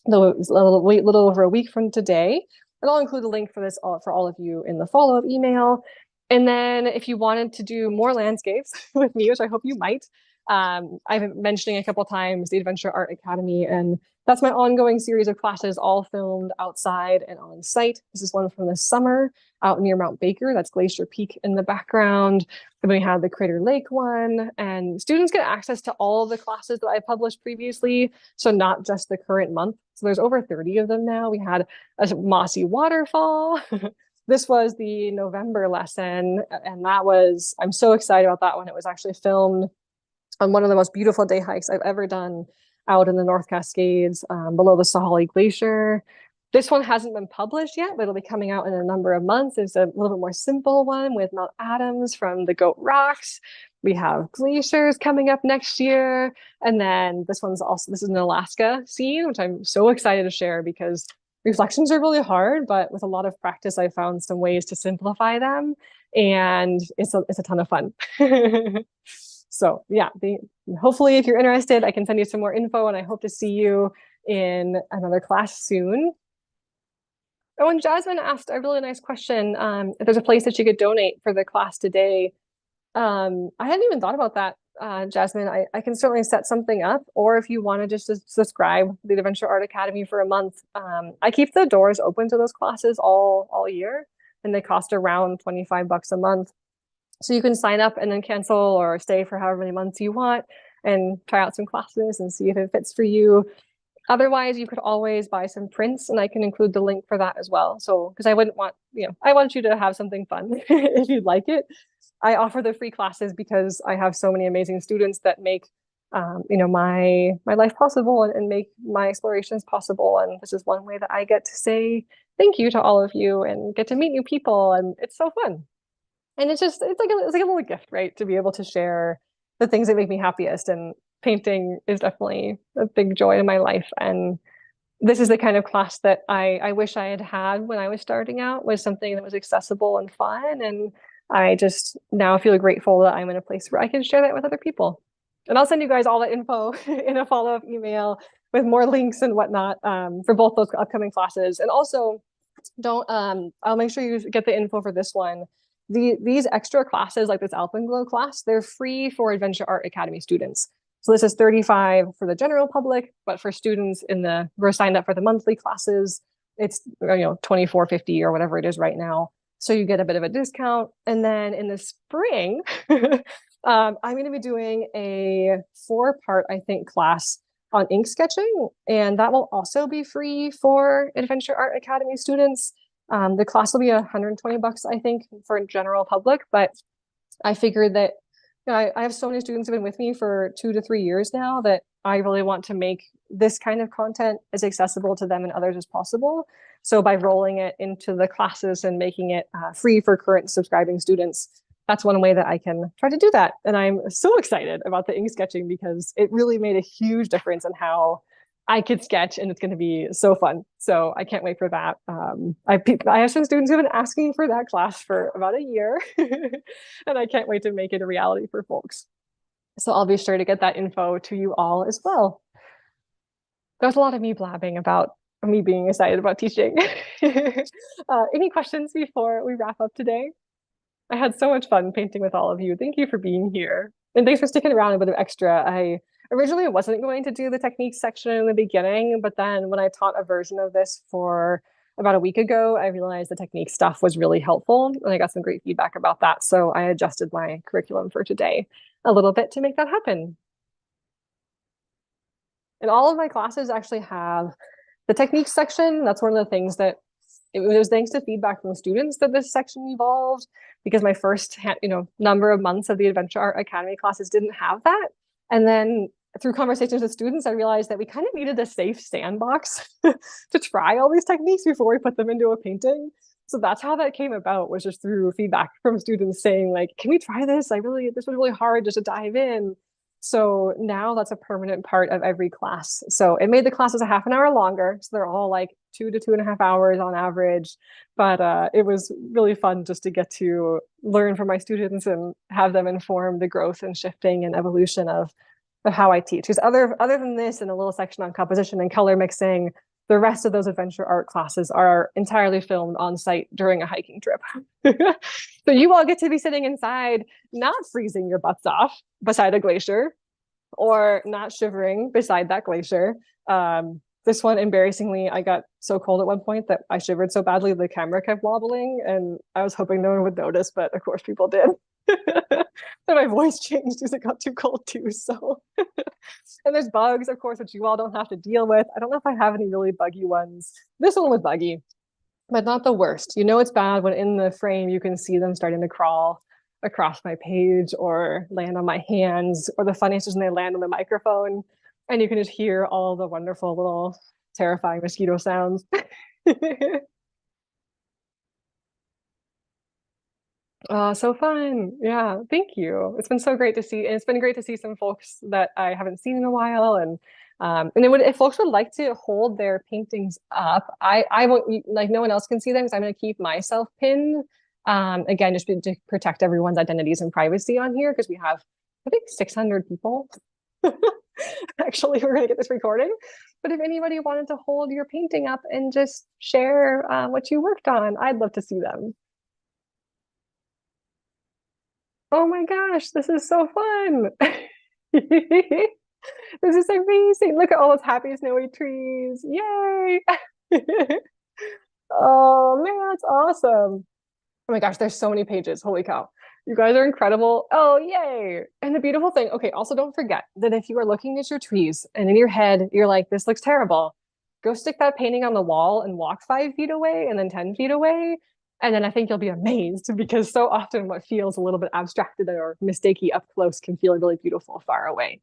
a little over a week from today. And I'll include a link for this for all of you in the follow-up email. And then if you wanted to do more landscapes with me, which I hope you might, I've been mentioning a couple times the Adventure Art Academy, and that's my ongoing series of classes, all filmed outside and on site. This is one from the summer out near Mount Baker. That's Glacier Peak in the background. Then we have the Crater Lake one, and students get access to all of the classes that I published previously, so not just the current month. So there's over 30 of them now. We had a mossy waterfall. This was the November lesson, and I'm so excited about that one. It was actually filmed on one of the most beautiful day hikes I've ever done out in the North Cascades below the Sahalee Glacier. This one hasn't been published yet, but it'll be coming out in a number of months. It's a little bit more simple one with Mount Adams from the Goat Rocks. We have glaciers coming up next year. And then this is an Alaska scene, which I'm so excited to share because reflections are really hard, but with a lot of practice, I found some ways to simplify them. And it's a ton of fun. So yeah, hopefully if you're interested, I can send you some more info, and I hope to see you in another class soon. Oh, and Jasmine asked a really nice question. If there's a place that you could donate for the class today. I hadn't even thought about that, Jasmine. I can certainly set something up, or if you want to just subscribe to the Adventure Art Academy for a month. I keep the doors open to those classes all year, and they cost around $25 a month. So you can sign up and then cancel or stay for however many months you want and try out some classes and see if it fits for you. Otherwise, you could always buy some prints, and I can include the link for that as well. So, because I wouldn't want, I want you to have something fun if you'd like it. I offer the free classes because I have so many amazing students that make, my life possible and make my explorations possible. And this is one way that I get to say thank you to all of you and get to meet new people, and it's so fun. And it's like a little gift, right? To be able to share the things that make me happiest, and painting is definitely a big joy in my life. And this is the kind of class that I wish I had had when I was starting out, was something that was accessible and fun. And I just now feel grateful that I'm in a place where I can share that with other people. And I'll send you guys all that info in a follow-up email with more links and whatnot for both those upcoming classes. And also, I'll make sure you get the info for this one. These extra classes, like this Alpenglow class, they're free for Adventure Art Academy students. So this is $35 for the general public, but for students who are signed up for the monthly classes, it's $24.50 or whatever it is right now. So you get a bit of a discount. And then in the spring, I'm going to be doing a 4-part, I think, class on ink sketching, and that will also be free for Adventure Art Academy students. The class will be $120, I think, for general public, but I figured that I have so many students who have been with me for 2 to 3 years now that I really want to make this kind of content as accessible to them and others as possible. So by rolling it into the classes and making it free for current subscribing students, that's one way that I can try to do that. And I'm so excited about the ink sketching because it really made a huge difference in how I could sketch, and it's going to be so fun. So I can't wait for that. I have some students who have been asking for that class for about a year, and I can't wait to make it a reality for folks. So I'll be sure to get that info to you all as well. There's a lot of me blabbing about me being excited about teaching. Any questions before we wrap up today? I had so much fun painting with all of you. Thank you for being here. And thanks for sticking around a bit of extra. I originally wasn't going to do the techniques section in the beginning, but then when I taught a version of this for about a week ago, I realized the technique stuff was really helpful, and I got some great feedback about that. So I adjusted my curriculum for today a little bit to make that happen. And all of my classes actually have the techniques section. That's one of the things that it was thanks to feedback from students that this section evolved, because my first number of months of the Adventure Art Academy classes didn't have that. And then through conversations with students, I realized that we kind of needed a safe sandbox to try all these techniques before we put them into a painting. So that's how that came about, was just through feedback from students saying, like, can we try this? This was really hard just to dive in. So now that's a permanent part of every class. So it made the classes a half an hour longer. So they're all like 2 to 2.5 hours on average. But it was really fun just to get to learn from my students and have them inform the growth and shifting and evolution of how I teach. Because other than this and a little section on composition and color mixing, the rest of those adventure art classes are entirely filmed on site during a hiking trip. So you all get to be sitting inside, not freezing your butts off beside a glacier or not shivering beside that glacier. This one, embarrassingly, I got so cold at one point that I shivered so badly the camera kept wobbling, and I was hoping no one would notice, but of course people did. And my voice changed because it got too cold too. So, and there's bugs, of course, which you all don't have to deal with. I don't know if I have any really buggy ones. This one was buggy, but not the worst. It's bad when in the frame you can see them starting to crawl across my page or land on my hands, or the funniest is when they land on the microphone and you can just hear all the wonderful little terrifying mosquito sounds. Oh, so fun. Yeah, thank you. It's been so great to see, and it's been great to see some folks that I haven't seen in a while. And then if folks would like to hold their paintings up, I won't like no one else can see them because I'm going to keep myself pinned. Again, just to protect everyone's identities and privacy on here because we have, I think, 600 people. Actually, we're going to get this recording. But if anybody wanted to hold your painting up and just share what you worked on, I'd love to see them. Oh my gosh, this is so fun. This is amazing. Look at all those happy snowy trees. Yay. Oh man, that's awesome. Oh my gosh, there's so many pages. Holy cow. You guys are incredible. Oh, yay. And the beautiful thing, okay, also don't forget that if you are looking at your trees and in your head, you're like, this looks terrible, go stick that painting on the wall and walk 5 feet away and then 10 feet away. And then I think you'll be amazed because so often what feels a little bit abstracted or mistakey up close can feel really beautiful far away.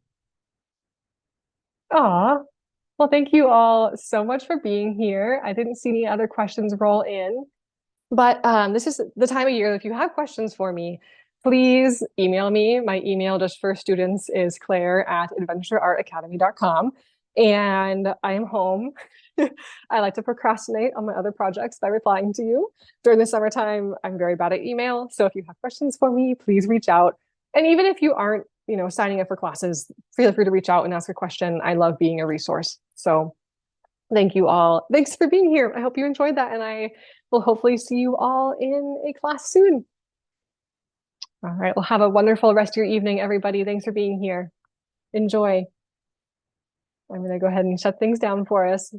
Aw. Well, thank you all so much for being here. I didn't see any other questions roll in. But this is the time of year. If you have questions for me, please email me. My email just for students is claire@adventureartacademy.com. And I am home. I like to procrastinate on my other projects by replying to you. During the summertime, I'm very bad at email. So if you have questions for me, please reach out. And even if you aren't, signing up for classes, feel free to reach out and ask a question. I love being a resource. So thank you all. Thanks for being here. I hope you enjoyed that. And I will hopefully see you all in a class soon. All right. Well, have a wonderful rest of your evening, everybody. Thanks for being here. Enjoy. I'm going to go ahead and shut things down for us.